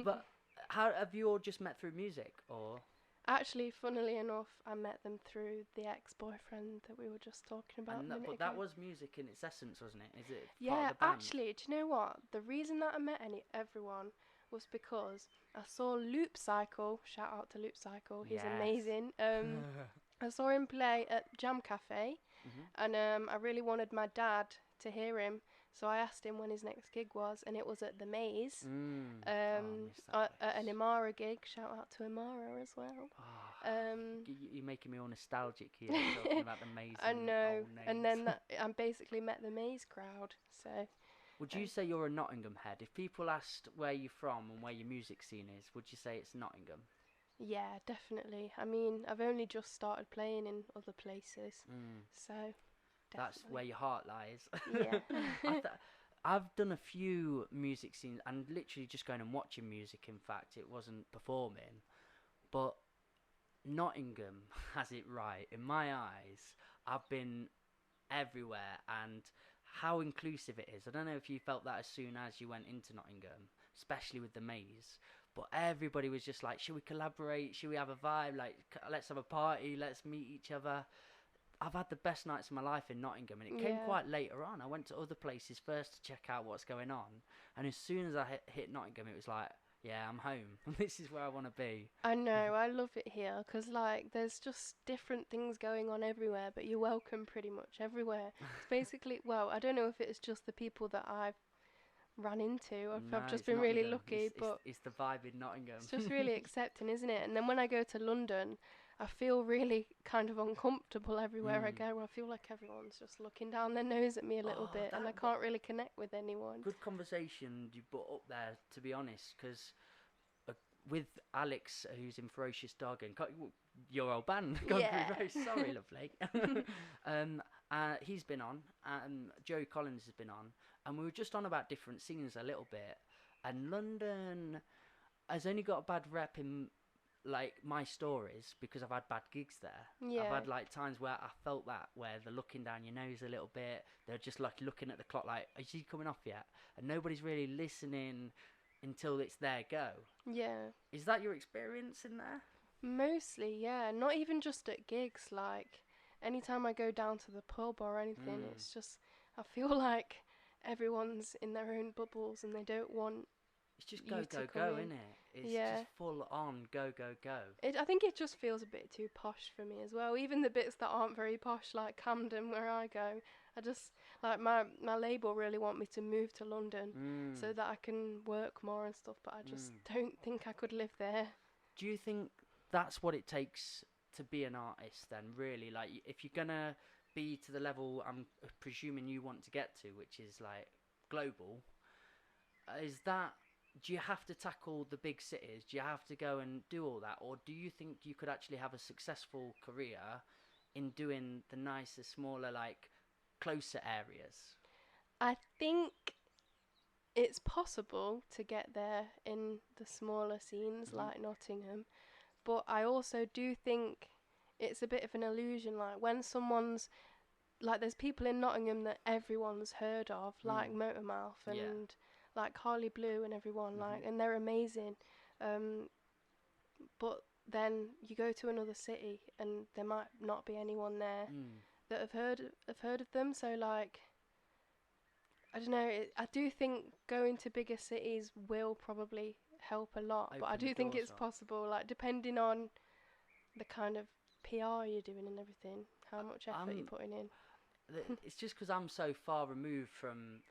But how have you all just met through music, or? Actually, funnily enough, I met them through the ex-boyfriend that we were just talking about a minute ago. But that was music in its essence, wasn't it? Is it part Yeah, of the band? actually, do you know what? The reason that I met everyone was because I saw Loop Cycle. Shout out to Loop Cycle, he's amazing. I saw him play at Jam Cafe, and I really wanted my dad to hear him. So I asked him when his next gig was, and it was at the Maze, at an Imara gig. Shout out to Imara as well. You're making me all nostalgic here, talking about the Maze. I know, and then I basically met the Maze crowd. So, would you say you're a Nottingham head? If people asked where you're from and where your music scene is, would you say it's Nottingham? Yeah, definitely. I mean, I've only just started playing in other places, so. Definitely. That's where your heart lies. Yeah. I've done a few music scenes and literally just going and watching music. In fact, it wasn't performing. But Nottingham has it right. In my eyes, I've been everywhere, and how inclusive it is. I don't know if you felt that as soon as you went into Nottingham, especially with the Maze. But everybody was just like, should we collaborate? Should we have a vibe? Like, let's have a party. Let's meet each other. I've had the best nights of my life in Nottingham, and it came quite later on. I went to other places first to check out what's going on, and as soon as I hit Nottingham, it was like, yeah, I'm home. This is where I want to be. I know, I love it here, because like there's just different things going on everywhere, but you're welcome pretty much everywhere. It's basically, well, I don't know if it's just the people that I've ran into, or if I've just been really lucky, but it's the vibe in Nottingham. It's just really accepting, isn't it? And then when I go to London, I feel really kind of uncomfortable everywhere I go. I feel like everyone's just looking down their nose at me a little bit, and I can't really connect with anyone. Good conversation you brought up there, to be honest, because with Alex, who's in Ferocious Dog, and your old band, sorry, lovely. He's been on, Joe Collins has been on, and we were just on about different scenes a little bit, and London has only got a bad rep in like my stories because I've had bad gigs there. I've had like times where I felt that, where they're looking down your nose a little bit, they're just like looking at the clock like, is he coming off yet? And nobody's really listening until it's their go. Yeah. Is that your experience in there? Mostly, yeah. Not even just at gigs, like anytime I go down to the pub or anything, it's just, I feel like everyone's in their own bubbles and they don't want. It's just go, isn't it? It's just full on go. I think it just feels a bit too posh for me as well. Even the bits that aren't very posh, like Camden, where I go, I just, like, my label really want me to move to London so that I can work more and stuff, but I just don't think I could live there. Do you think that's what it takes to be an artist then, really? Like, if you're gonna be to the level I'm presuming you want to get to, which is, like, global, is that... Do you have to tackle the big cities? Do you have to go and do all that? Or do you think you could actually have a successful career in doing the nicer, smaller, like, closer areas? I think it's possible to get there in the smaller scenes like Nottingham. But I also do think it's a bit of an illusion. Like, when someone's... Like, there's people in Nottingham that everyone's heard of, like Motormouth and... like Harley Blue and everyone, like, and they're amazing. But then you go to another city and there might not be anyone there that have heard of them. So, like, I don't know. I do think going to bigger cities will probably help a lot, but I do think it's possible. Like, depending on the kind of PR you're doing and everything, how much effort you're putting in. It's just because I'm so far removed from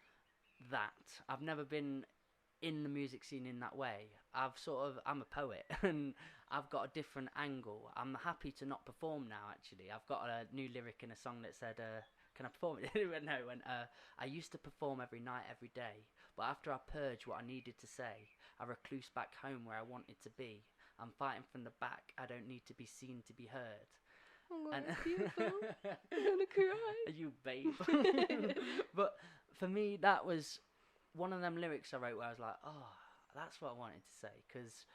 that. I've never been in the music scene in that way. I'm a poet and I've got a different angle. I'm happy to not perform now, actually. I've got a new lyric in a song that said, can I perform it? No, I used to perform every night, every day, but after I purged what I needed to say, I recluse back home where I wanted to be. I'm fighting from the back, I don't need to be seen to be heard. Oh, that's beautiful. I'm gonna cry. You babe. But for me, that was one of them lyrics I wrote where I was like, oh, that's what I wanted to say, because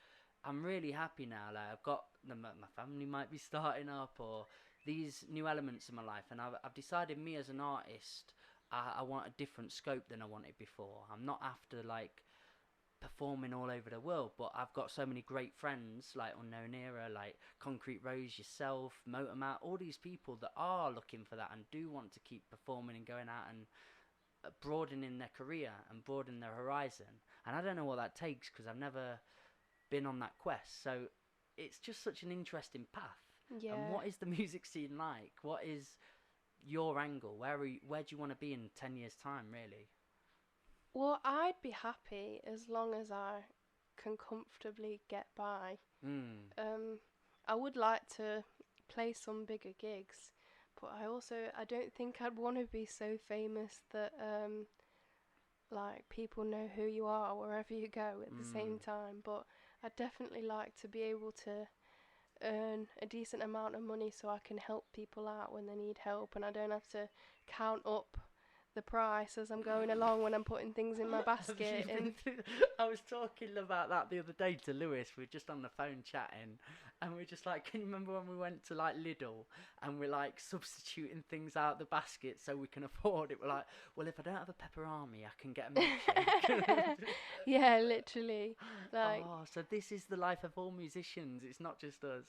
I'm really happy now. Like, I've got my family might be starting up, or these new elements in my life, and I've decided, me as an artist, I want a different scope than I wanted before. I'm not after like performing all over the world, but I've got so many great friends like Unknown Era, like Concrete Rose, yourself, Motormat, all these people that are looking for that and do want to keep performing and going out and broadening their career and broadening their horizon. And I don't know what that takes, because I've never been on that quest. So it's just such an interesting path. Yeah. And what is the music scene like? What is your angle? Where do you want to be in 10 years time, really? Well, I'd be happy as long as I can comfortably get by. I would like to play some bigger gigs, but I don't think I'd want to be so famous that like people know who you are wherever you go at the same time. But I'd definitely like to be able to earn a decent amount of money so I can help people out when they need help, and I don't have to count up the price as I'm going along when I'm putting things in my basket. And I was talking about that the other day to Lewis. We were just on the phone chatting, and we are just like, can you remember when we went to like Lidl and we're like substituting things out the basket so we can afford it? We're like, well, if I don't have a pepperami, I can get a milkshake. Yeah, literally. Like, oh, so this is the life of all musicians. It's not just us.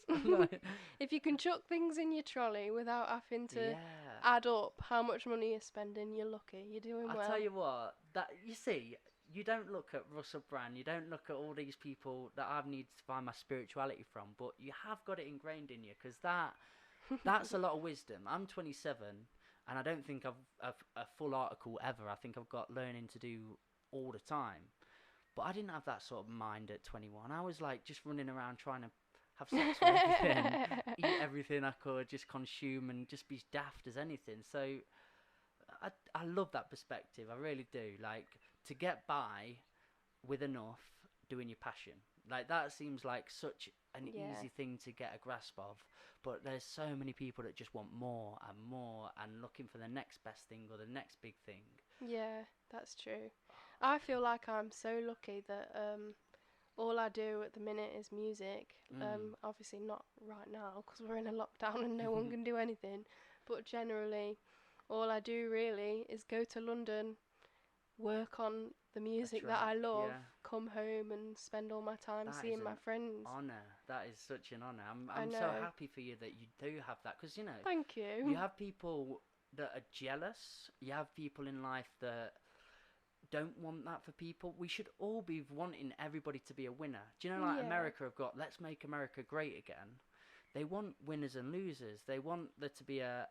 if you can chuck things in your trolley without having to Yeah. add up how much money you're spending, you're lucky. You're doing well. I tell you what, that you see, you don't look at Russell Brand, you don't look at all these people that I've needed to find my spirituality from, but you have got it ingrained in you, because that's a lot of wisdom. I'm 27, and I don't think I've a full article ever. I think I've got learning to do all the time. But I didn't have that sort of mind at 21. I was like just running around trying to have sex with everything, eat everything I could, just consume and just be daft as anything. So I love that perspective. I really do. Like, to get by with enough doing your passion. Like, that seems like such an easy thing to get a grasp of. But there's so many people that just want more and looking for the next best thing or the next big thing. Yeah, that's true. I feel like I'm so lucky that all I do at the minute is music. Obviously not right now because we're in a lockdown and no one can do anything. But generally, all I do really is go to London, work on the music that I love, come home and spend all my time seeing my friends. Honour. That is such an honour. I'm so happy for you that you do have that, because, you know, thank you. You have people that are jealous. You have people in life that don't want that for people. We should all be wanting everybody to be a winner. Do you know, like America have got, let's make America great again. They want winners and losers. They want there to be a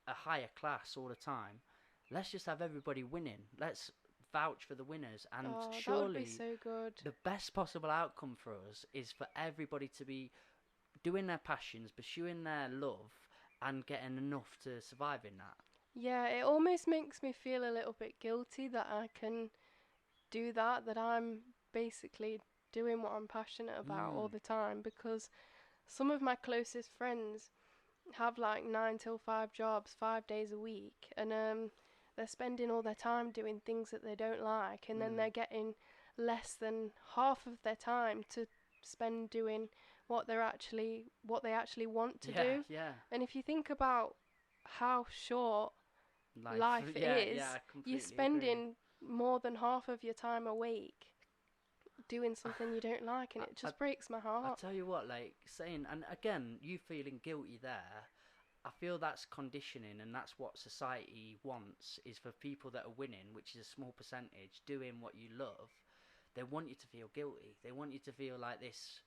higher class all the time. Let's just have everybody winning. Let's vouch for the winners, and surely that would be so good. The best possible outcome for us is for everybody to be doing their passions, pursuing their love, and getting enough to survive in that. Yeah, it almost makes me feel a little bit guilty that I can do that I'm basically doing what I'm passionate about all the time, because some of my closest friends have like 9 till 5 jobs, 5 days a week, and they're spending all their time doing things that they don't like, and then they're getting less than half of their time to spend doing what they actually want to do. Yeah. And if you think about how short life is, you're spending more than half of your time awake doing something you don't like, and it just breaks my heart. I tell you what, like saying, and again, you feeling guilty there, I feel that's conditioning, and that's what society wants, is for people that are winning, which is a small percentage, doing what you love. They want you to feel guilty. They want you to feel like this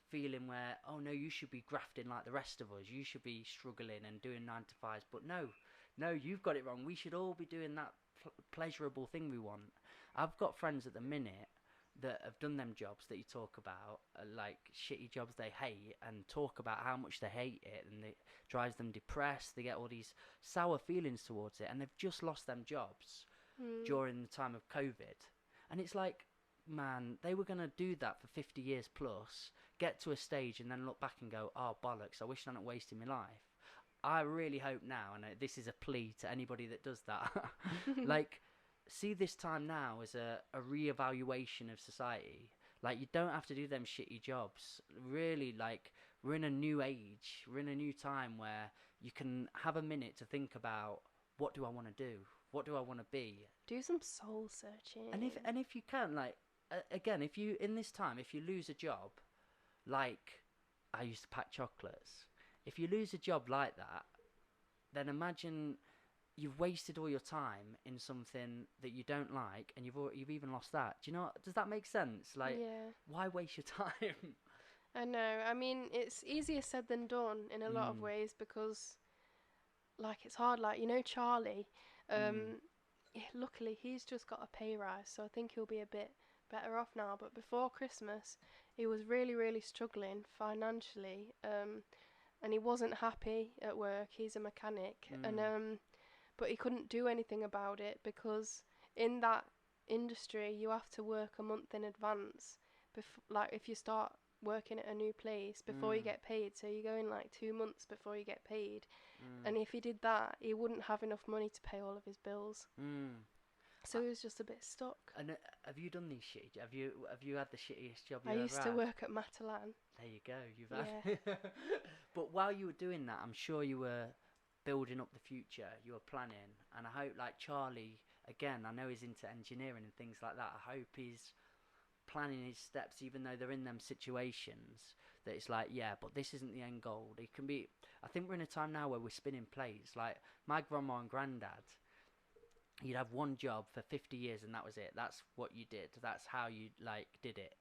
feeling where, oh no, you should be grafting like the rest of us. You should be struggling and doing 9 to 5s. But no, you've got it wrong. We should all be doing that pleasurable thing we want. I've got friends at the minute that have done them jobs that you talk about, like shitty jobs they hate, and talk about how much they hate it, and it drives them depressed. They get all these sour feelings towards it, and they've just lost them jobs during the time of COVID. And it's like, man, they were going to do that for 50 years plus, get to a stage and then look back and go, oh bollocks, I wish I hadn't wasted my life. I really hope now, and this is a plea to anybody that does that, like, see this time now as a reevaluation of society. Like, you don't have to do them shitty jobs. Really, like, we're in a new age. We're in a new time where you can have a minute to think about, what do I want to do? What do I want to be? Do some soul searching. And if you can, like, again, if you, in this time, if you lose a job, like I used to pack chocolates, if you lose a job like that, then imagine you've wasted all your time in something that you don't like, and you've even lost that. Do you know? Does that make sense? Like, why waste your time? I know. I mean, it's easier said than done in a lot of ways, because, like, it's hard. Like, you know, Charlie. Luckily, he's just got a pay rise, so I think he'll be a bit better off now. But before Christmas, he was really, really struggling financially, and he wasn't happy at work. He's a mechanic, and but he couldn't do anything about it, because in that industry you have to work a month in advance. Like, if you start working at a new place before you get paid, so you go in like 2 months before you get paid, and if he did that, he wouldn't have enough money to pay all of his bills. So he was just a bit stuck. And have you done these shitty? Have you had the shittiest job you I ever used had? to work at Matalan. There you go. You've had. But while you were doing that, I'm sure you were building up the future. You were planning, and I hope, like Charlie, again, I know he's into engineering and things like that. I hope he's planning his steps, even though they're in them situations that it's like, yeah, but this isn't the end goal. It can be. I think we're in a time now where we're spinning plates. Like my grandma and granddad, you'd have one job for 50 years and that was it. That's what you did. That's how you like did it.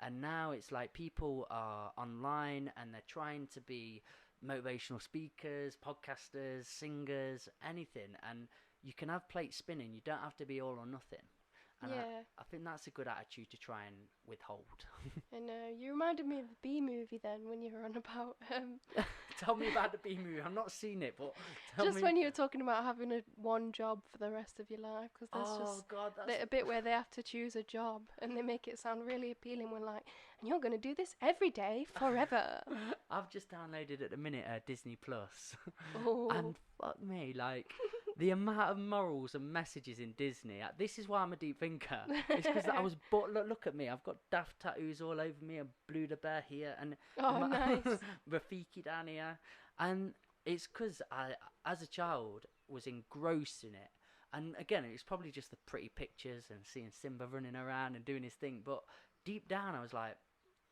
And now it's like people are online and they're trying to be motivational speakers, podcasters, singers, anything, and you can have plates spinning. You don't have to be all or nothing. And I think that's a good attitude to try and withhold. I know. You reminded me of the Bee Movie then, when you were on about... Tell me about the Bee Movie. I've not seen it, but just when you were talking about having one job for the rest of your life, because there's a bit where they have to choose a job, and they make it sound really appealing when, like, and you're going to do this every day forever. I've just downloaded at the minute Disney Plus, Oh. and fuck me, like... The amount of morals and messages in Disney. This is why I'm a deep thinker. It's because I was look at me. I've got daft tattoos all over me. And Blue the Bear here, and nice. Rafiki down here. And it's because I, as a child, was engrossed in it. And again, it's probably just the pretty pictures and seeing Simba running around and doing his thing. But deep down, I was like,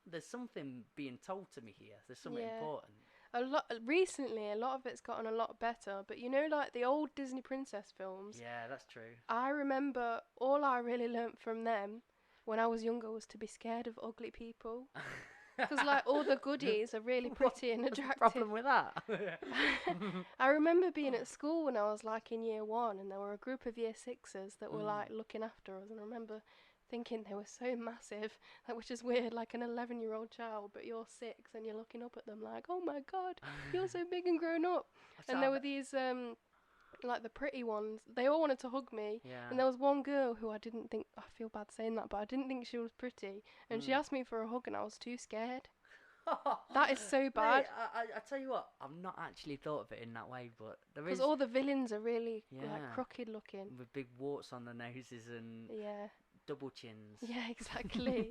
there's something being told to me here. There's something important. Recently, a lot of it's gotten a lot better, but you know, like the old Disney princess films. Yeah, that's true. I remember all I really learnt from them when I was younger was to be scared of ugly people, because like all the goodies are really pretty and attractive. What's the problem with that? I remember being at school when I was like in year 1, and there were a group of year 6s that were like looking after us, and I remember thinking they were so massive, like, which is weird, like an 11-year-old child, but you're 6 and you're looking up at them like, oh my god, you're so big and grown up. And there were these like the pretty ones, they all wanted to hug me, and there was one girl who I feel bad saying that, but I didn't think she was pretty, and she asked me for a hug and I was too scared. That is so bad. Mate, I tell you what, I've not actually thought of it in that way, but there is, because all the villains are really like crooked looking with big warts on their noses and double chins. Yeah, exactly.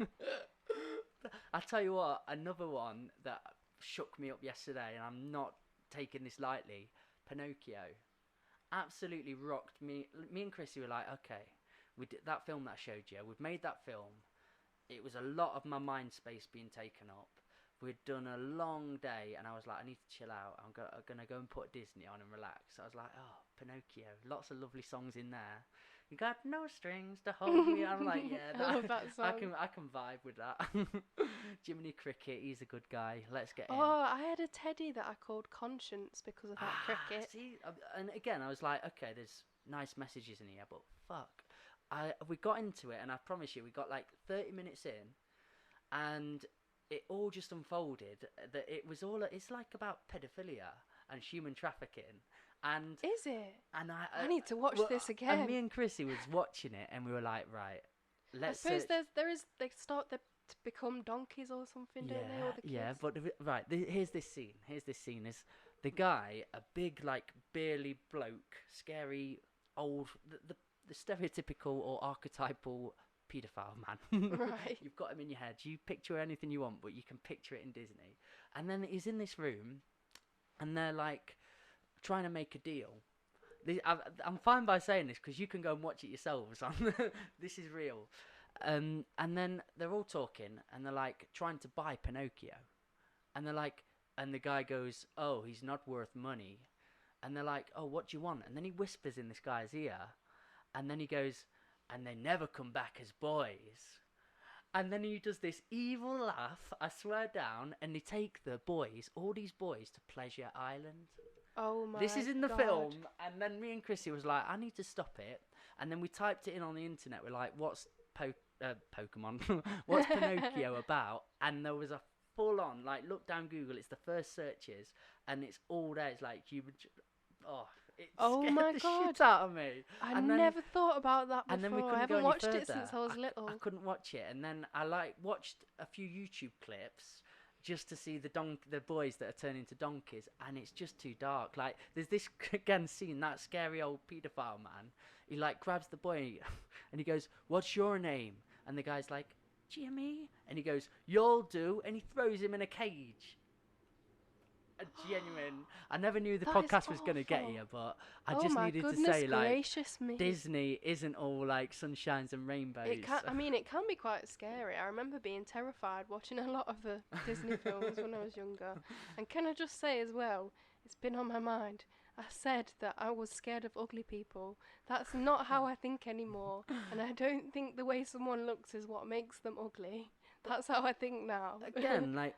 I tell you what, another one that shook me up yesterday, and I'm not taking this lightly, Pinocchio. Absolutely rocked me. Me and Chrissy were like, okay, we did that film that I showed you. We've made that film. It was a lot of my mind space being taken up. We'd done a long day, and I was like, I need to chill out. I'm gonna go and put Disney on and relax. So I was like, oh, Pinocchio, lots of lovely songs in there. You got no strings to hold me. I'm like, yeah, I love that song. I can vibe with that. Jiminy Cricket, he's a good guy. Let's get in. Oh, I had a teddy that I called Conscience because of that cricket. See, and again, I was like, okay, there's nice messages in here, but fuck. We got into it, and I promise you, we got like 30 minutes in, and it all just unfolded. That it's like about pedophilia and human trafficking. And is it? And I need to watch this again. And me and Chrissy was watching it, and we were like, right, let's. I suppose they start to become donkeys or something, don't they? All the kids? Yeah, but right, here's this scene. Is the guy, a big like burly bloke, scary old. The the stereotypical or archetypal paedophile man. Right. You've got him in your head. You picture anything you want, but you can picture it in Disney. And then he's in this room, and they're like trying to make a deal. I'm fine by saying this because you can go and watch it yourselves. This is real. And then they're all talking, and they're like trying to buy Pinocchio, and they're like, and the guy goes, "Oh, he's not worth money," and they're like, "Oh, what do you want?" And then he whispers in this guy's ear, and then he goes, "And they never come back as boys." And then he does this evil laugh, I swear down, and they take all these boys to Pleasure Island. Oh my god. This is in the film, and then me and Chrissy was like, I need to stop it. And then we typed it in on the internet. We're like, what's Pokemon? What's Pinocchio about? And there was a full-on, like, look down Google. It's the first searches, and it's all there. It's like, it scared my the god. shit out of me. I never thought about that before. And then we couldn't I haven't go any watched further. it since I was little. I couldn't watch it, and then I watched a few YouTube clips just to see the boys that are turning into donkeys, and it's just too dark. Like, there's this again scene, that scary old paedophile man. He like grabs the boy, and he goes, "What's your name?" And the guy's like, "Jimmy," and he goes, "You'll do," and he throws him in a cage. A genuine. I never knew the podcast was going to get here, but I just needed to say, like, Disney isn't all like sunshines and rainbows. It can be quite scary. I remember being terrified watching a lot of the Disney films when I was younger. And can I just say as well, it's been on my mind. I said that I was scared of ugly people. That's not how I think anymore. And I don't think the way someone looks is what makes them ugly. That's how I think now. Again, like,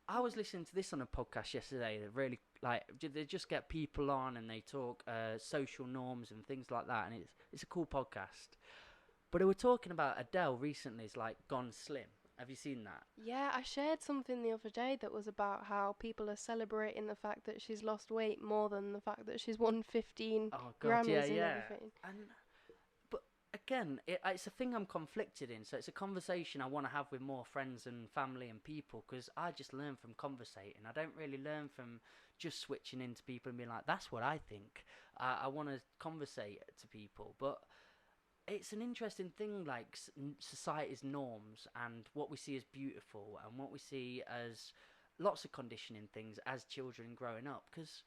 I was listening to this on a podcast yesterday that really, like, they just get people on and they talk social norms and things like that, and it's a cool podcast. But they were talking about Adele recently's, like, gone slim. Have you seen that? Yeah, I shared something the other day that was about how people are celebrating the fact that she's lost weight more than the fact that she's won 15 Grammys and everything. But again, it's a thing I'm conflicted in, so it's a conversation I want to have with more friends and family and people, because I just learn from conversating. I don't really learn from just switching into people and being like, that's what I think. I want to conversate to people, but it's an interesting thing, like society's norms and what we see as beautiful and what we see as lots of conditioning things as children growing up, because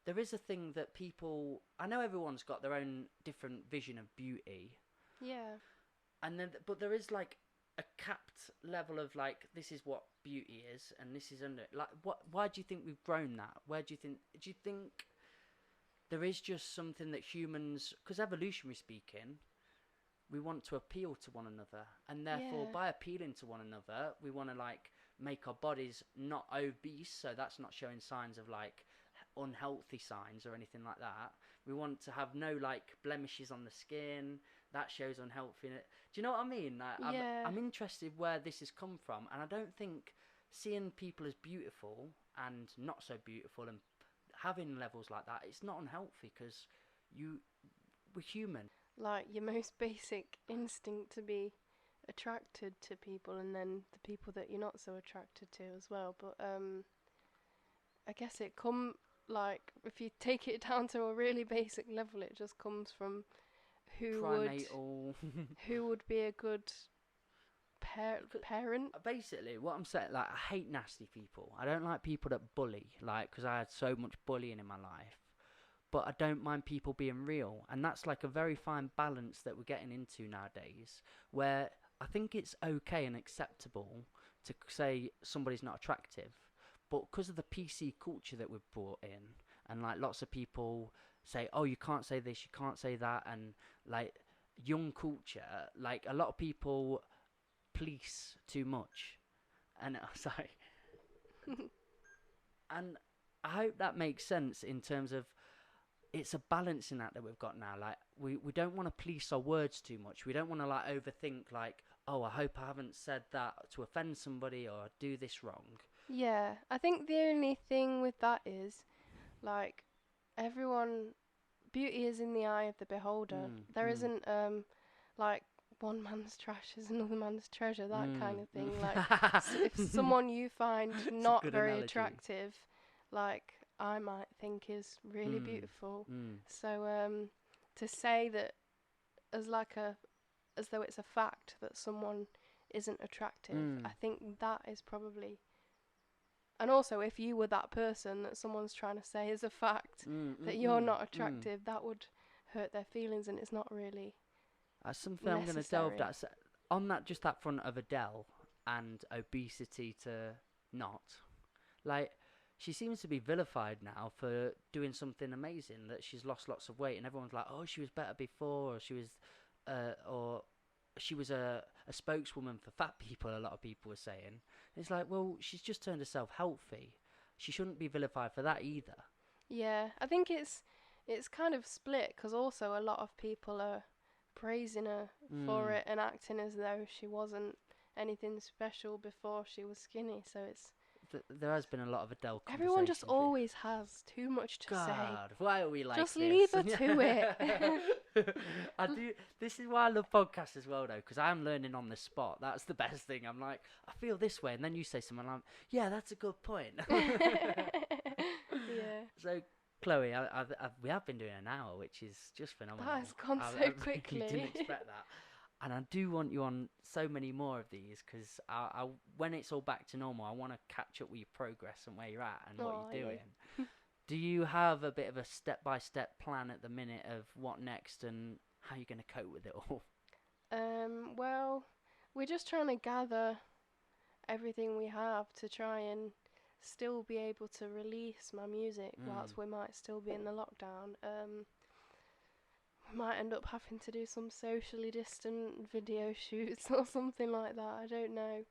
there is a thing that people, I know everyone's got their own different vision of beauty. Yeah. And then, but there is like a capped level of like, this is what beauty is, and this is under, like, why do you think we've grown that? Do you think there is just something that humans, because evolutionary speaking, we want to appeal to one another, and therefore by appealing to one another, we want to like make our bodies not obese, so that's not showing signs of like unhealthy signs or anything like that. We want to have no like blemishes on the skin, that shows unhealthiness. Do you know what I mean? Like, I'm interested where this has come from, and I don't think seeing people as beautiful and not so beautiful and having levels like that, it's not unhealthy, because we're human. Like, your most basic instinct to be attracted to people, and then the people that you're not so attracted to as well. But I guess like, if you take it down to a really basic level, it just comes from who would be a good parent. Basically, what I'm saying, like, I hate nasty people. I don't like people that bully, like, because I had so much bullying in my life. But I don't mind people being real. And that's like a very fine balance that we're getting into nowadays, where I think it's okay and acceptable to say somebody's not attractive. But because of the PC culture that we've brought in, and like lots of people say, oh, you can't say this, you can't say that, and like young culture, like a lot of people police too much. And sorry. And I hope that makes sense in terms of, it's a balancing act that we've got now. Like, we don't want to police our words too much. We don't want to like overthink, like, oh, I hope I haven't said that to offend somebody or do this wrong. Yeah, I think the only thing with that is, like, beauty is in the eye of the beholder. There isn't like one man's trash is another man's treasure, that kind of thing. Like, if someone you find not very attractive, like, I might think is really beautiful. So to say that as like as though it's a fact that someone isn't attractive. I think that is probably. And also, if you were that person that someone's trying to say is a fact that you're not attractive, that would hurt their feelings, and it's not really. That's something I'm going to delve on that. Just that front of Adele and obesity to not, like, she seems to be vilified now for doing something amazing, that she's lost lots of weight, and everyone's like, oh, she was better before, or she was a spokeswoman for fat people. A lot of people were saying. It's like, well, she's just turned herself healthy. She shouldn't be vilified for that either. Yeah, I think it's kind of split, because also a lot of people are praising her for it and acting as though she wasn't anything special before she was skinny. So it's. There has been a lot of Adele conversation. Everyone just always has too much to say. God, why are we like just this? leave her to it. I do. This is why I love podcasts as well, though, because I'm learning on the spot. That's the best thing. I'm like, I feel this way, and then you say something, and I'm, yeah, that's a good point. Yeah. So, Chloe, we have been doing an hour, which is just phenomenal. That has gone so quickly. I didn't expect that. And I do want you on so many more of these, because when it's all back to normal, I want to catch up with your progress and where you're at and what you're doing. Yeah. Do you have a bit of a step-by-step plan at the minute of what next and how you're going to cope with it all? Well, we're just trying to gather everything we have to try and still be able to release my music whilst we might still be in the lockdown. Might end up having to do some socially distant video shoots or something like that. I don't know.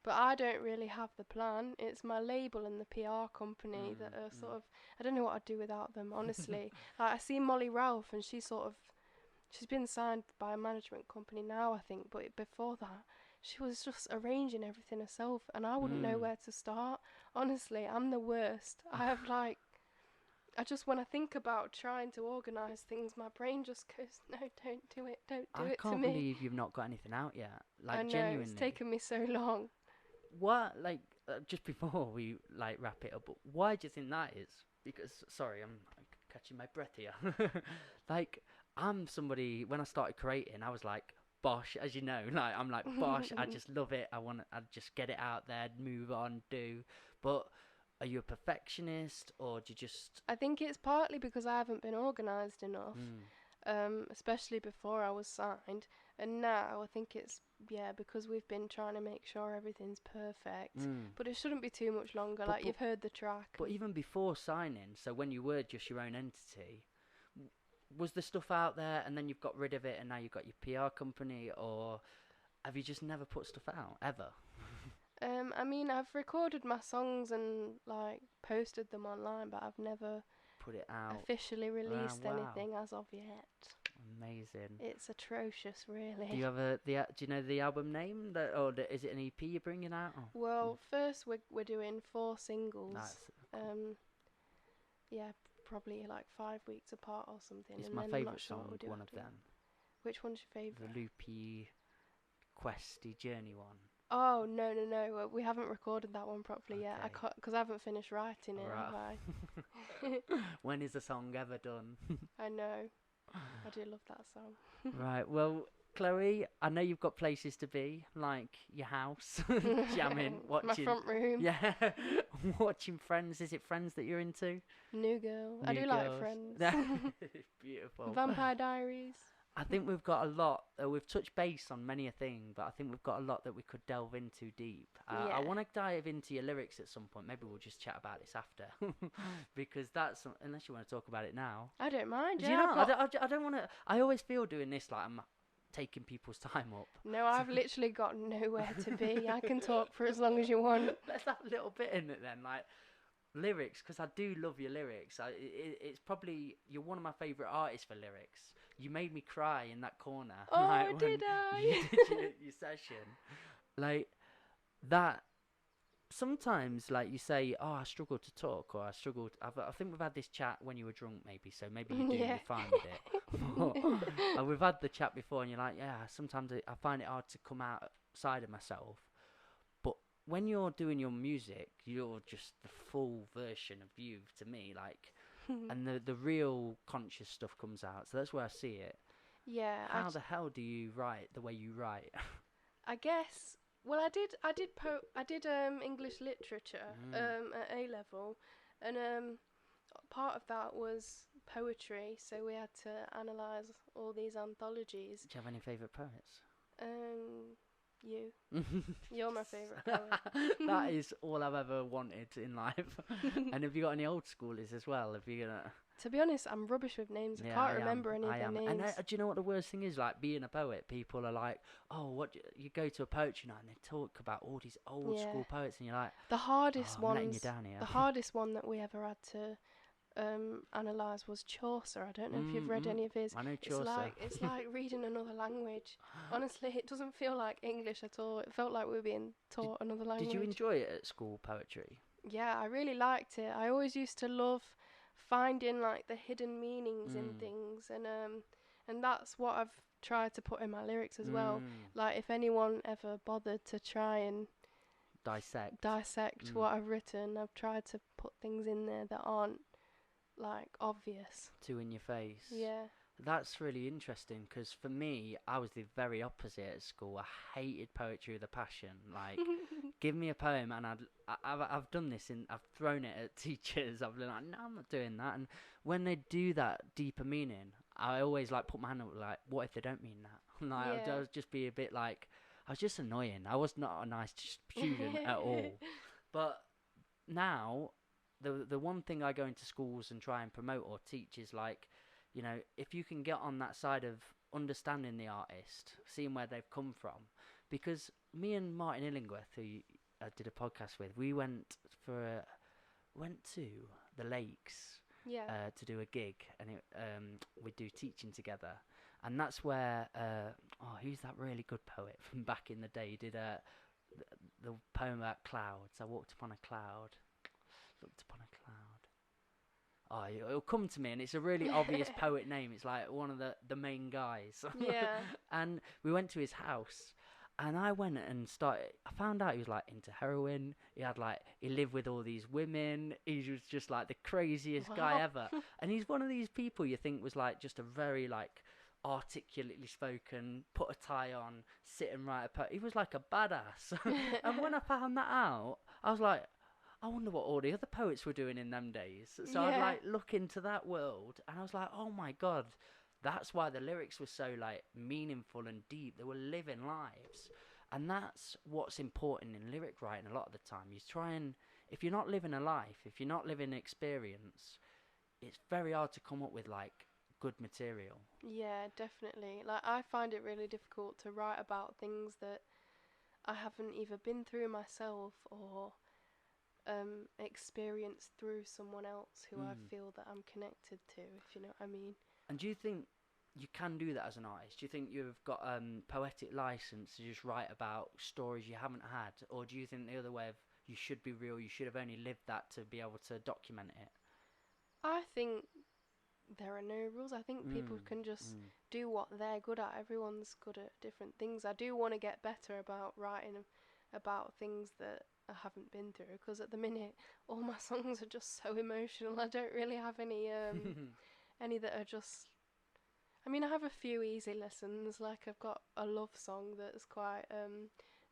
But I don't really have the plan. It's my label and the PR company that are sort of. I don't know what I'd do without them, honestly. Like, I see Molly Ralph, and she's been signed by a management company now, I think. But before that, she was just arranging everything herself, and I wouldn't know where to start. Honestly, I'm the worst. When I think about trying to organise things, my brain just goes, no, don't do it to me. I can't believe you've not got anything out yet. Like, I know, genuinely. it's taken me so long. What, like, just before we, like, wrap it up, why do you think that is? Because, sorry, I'm catching my breath here. Like, I'm somebody, when I started creating, I was like, bosh, as you know, like, I'm like, bosh, I just love it. I'd just get it out there, move on, do. But are you a perfectionist, or do you just... I think it's partly because I haven't been organised enough, especially before I was signed. And now I think it's, because we've been trying to make sure everything's perfect. But it shouldn't be too much longer, but you've heard the track. But even before signing, so when you were just your own entity, was the stuff out there and then you've got rid of it and now you've got your PR company, or have you just never put stuff out, ever? I mean, I've recorded my songs and, like, posted them online, but I've never put it out, officially released anything as of yet. Amazing. It's atrocious, really. Do you have do you know the album name, or is it an EP you're bringing out? Oh. Well, first we're doing 4 singles. Nice. Probably like 5 weeks apart or something. It's and my then favourite song, one of them. Which one's your favourite? The loopy, questy journey one. Oh, no. We haven't recorded that one properly yet. Because I haven't finished writing it, have I? When is a song ever done? I know. I do love that song. Right, well, Chloe, I know you've got places to be, like your house, jamming, watching. My front room. Yeah, watching Friends. Is it Friends that you're into? New Girl. I do like Friends. Beautiful. Vampire Diaries. I think we've got a lot. We've touched base on many a thing, but I think we've got a lot that we could delve into deep. I want to dive into your lyrics at some point. Maybe we'll just chat about this after, because that's, unless you want to talk about it now. I don't mind. Do you know? I don't want to. I always feel doing this like I'm taking people's time up. No, I've literally got nowhere to be. I can talk for as long as you want. Let's have a little bit in it then, like lyrics, because I do love your lyrics. It's probably, you're one of my favourite artists for lyrics. You made me cry in that corner. Oh, like, did I? You did your session. Like, that, sometimes, like, you say, oh, I struggle to talk, or I think we've had this chat when you were drunk, maybe, so maybe you do, you're fine with it. And we've had the chat before, and you're like, yeah, sometimes I find it hard to come outside of myself. But when you're doing your music, you're just the full version of you to me, like, and the real conscious stuff comes out. So that's where I see it. Yeah. How the hell do you write the way you write? I guess. Well, I did English literature at A level, and part of that was poetry. So we had to analyse all these anthologies. Do you have any favourite poets? You. You're my favourite poet. That is all I've ever wanted in life. And have you got any old schoolers as well? Have you gonna? To be honest, I'm rubbish with names. I can't remember any of their names. And do you know what the worst thing is? Like, being a poet, people are like, oh, what? You go to a poetry night and they talk about all these old school poets, and you're like, the hardest I'm letting you down here. The hardest one that we ever had to analyse was Chaucer. I don't know if you've read any of his. I know Chaucer. It's like reading another language. Honestly, it doesn't feel like English at all. It felt like we were being taught another language. Did you enjoy it at school, poetry? Yeah, I really liked it. I always used to love finding like the hidden meanings in things, and that's what I've tried to put in my lyrics as well. Like, if anyone ever bothered to try and dissect what I've written, I've tried to put things in there that aren't like obvious. Too in your face. Yeah. That's really interesting, because for me, I was the very opposite at school. I hated poetry with a passion. Like, give me a poem, and I've done this, and I've thrown it at teachers. I've been like, no, I'm not doing that. And when they do that deeper meaning, I always like put my hand up, like, what if they don't mean that? Like, I would just be a bit like, I was just annoying. I was not a nice student at all. But now, the one thing I go into schools and try and promote or teach is, like, you know, if you can get on that side of understanding the artist, seeing where they've come from. Because me and Martin Illingworth, who I did a podcast with, we went to the lakes to do a gig, and we do teaching together. And that's where, who's that really good poet from back in the day? He did the poem about clouds. I walked upon a cloud, looked upon a cloud. Oh, it'll come to me, and it's a really obvious poet name. It's like one of the main guys. Yeah. And we went to his house, and I went and I found out he was like into heroin. He lived with all these women. He was just like the craziest guy ever. And he's one of these people you think was like just a very like articulately spoken, put a tie on, sit and write a poem. He was like a badass. And when I found that out, I was like, I wonder what all the other poets were doing in them days. So I'd like look into that world, and I was like, oh my God, that's why the lyrics were so like meaningful and deep. They were living lives. And that's what's important in lyric writing a lot of the time. You try and, if you're not living a life, if you're not living an experience, it's very hard to come up with like good material. Yeah, definitely. Like, I find it really difficult to write about things that I haven't either been through myself or experienced through someone else who I feel that I'm connected to, if you know what I mean. And do you think you can do that as an artist? Do you think you've got poetic license to just write about stories you haven't had? Or do you think the other way of, you should be real, you should have only lived that to be able to document it? I think there are no rules. I think people can just do what they're good at. Everyone's good at different things. I do want to get better about writing about things that I haven't been through, because at the minute all my songs are just so emotional. I don't really have any any that are just, I mean, I have a few easy lessons, like I've got a love song that's quite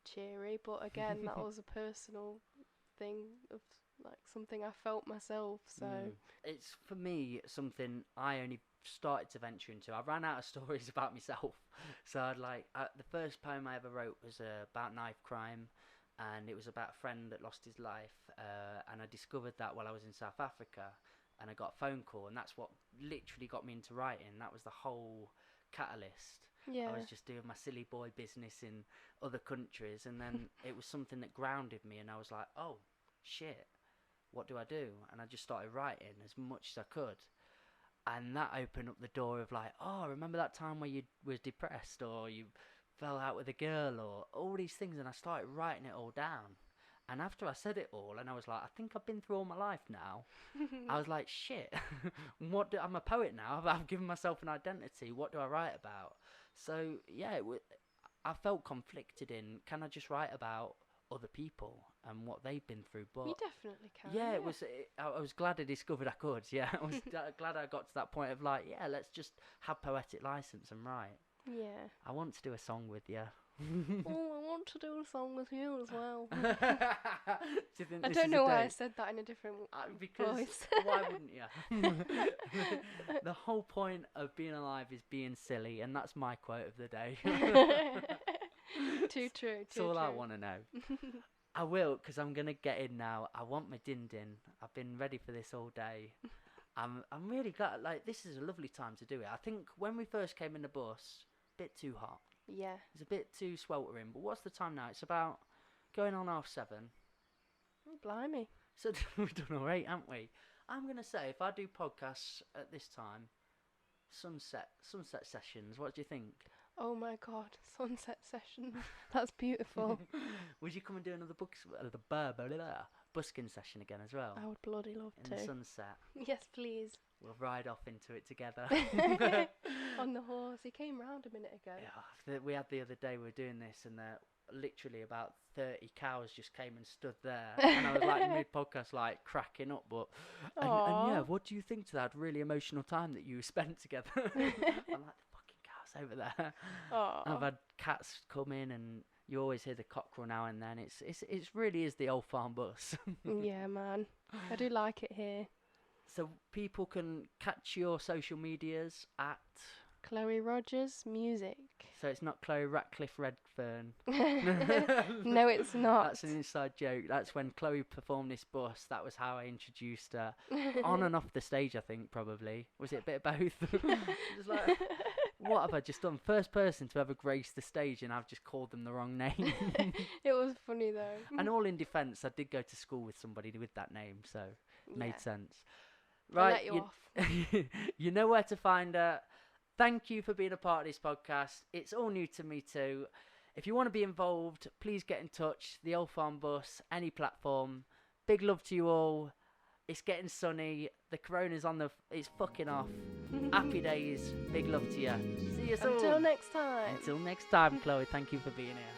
cheery, but again that was a personal thing of like something I felt myself. So it's, for me, something I only started to venture into. I ran out of stories about myself, so I'd like the first poem I ever wrote was about knife crime. And it was about a friend that lost his life, and I discovered that while I was in South Africa, and I got a phone call, and that's what literally got me into writing. That was the whole catalyst. Yeah. I was just doing my silly boy business in other countries, and then it was something that grounded me, and I was like, oh, shit, what do I do? And I just started writing as much as I could. And that opened up the door of like, oh, remember that time where you was depressed, or you fell out with a girl, or all these things. And I started writing it all down, and after I said it all, and I was like, I think I've been through all my life now. I was like, shit, I'm a poet now. I've given myself an identity. What do I write about? So yeah, I felt conflicted in, can I just write about other people and what they've been through. But You definitely can. yeah, it was. I was glad I discovered I could. Yeah, I was glad I got to that point of like, yeah, let's just have poetic license and write. Yeah. I want to do a song with you. Oh, I want to do a song with you as well. Do you think I this don't is know a why I date? said that in a different Because voice. why wouldn't you? The whole point of being alive is being silly, and that's my quote of the day. Too true. That's all I want to know. I will, because I'm gonna get in now. I want my din din. I've been ready for this all day. I'm really glad. Like, this is a lovely time to do it. I think when we first came in the bus, a bit too hot. Yeah. It's a bit too sweltering. But what's the time now? It's about going on 7:30. Oh, blimey. So we've done all right, haven't we? I'm gonna say if I do podcasts at this time, sunset sessions. What do you think? Oh my God, sunset session. That's beautiful. Would you come and do another busking session again as well? I would bloody love In to. the sunset. Yes, please. We'll ride off into it together. On the horse. He came round a minute ago. Yeah, we had the other day, we were doing this, and literally about 30 cows just came and stood there. And I was like mid-podcast, like cracking up. And yeah, what do you think to that really emotional time that you spent together? I'm like, the fucking cows over there. And I've had cats come in, and you always hear the cockerel now and then. It really is the old farm bus. Yeah, man. I do like it here. So people can catch your social medias at... Chloe Rodgers music. So it's not Chloe Ratcliffe Redfern. No, it's not. That's an inside joke. That's when Chloe performed this bus. That was how I introduced her. On and off the stage, I think, probably. Was it a bit of both? Just like, what have I just done? First person to ever grace the stage, and I've just called them the wrong name. It was funny, though. And all in defence, I did go to school with somebody with that name, so it made sense. I'll Right, let you off. You know where to find her. Thank you for being a part of this podcast. It's all new to me too. If you want to be involved, please get in touch. The Old Farm Bus, any platform. Big love to you all. It's getting sunny. The corona's it's fucking off. Happy days. Big love to you. See you soon. Until next time. Until next time, Chloe. Thank you for being here.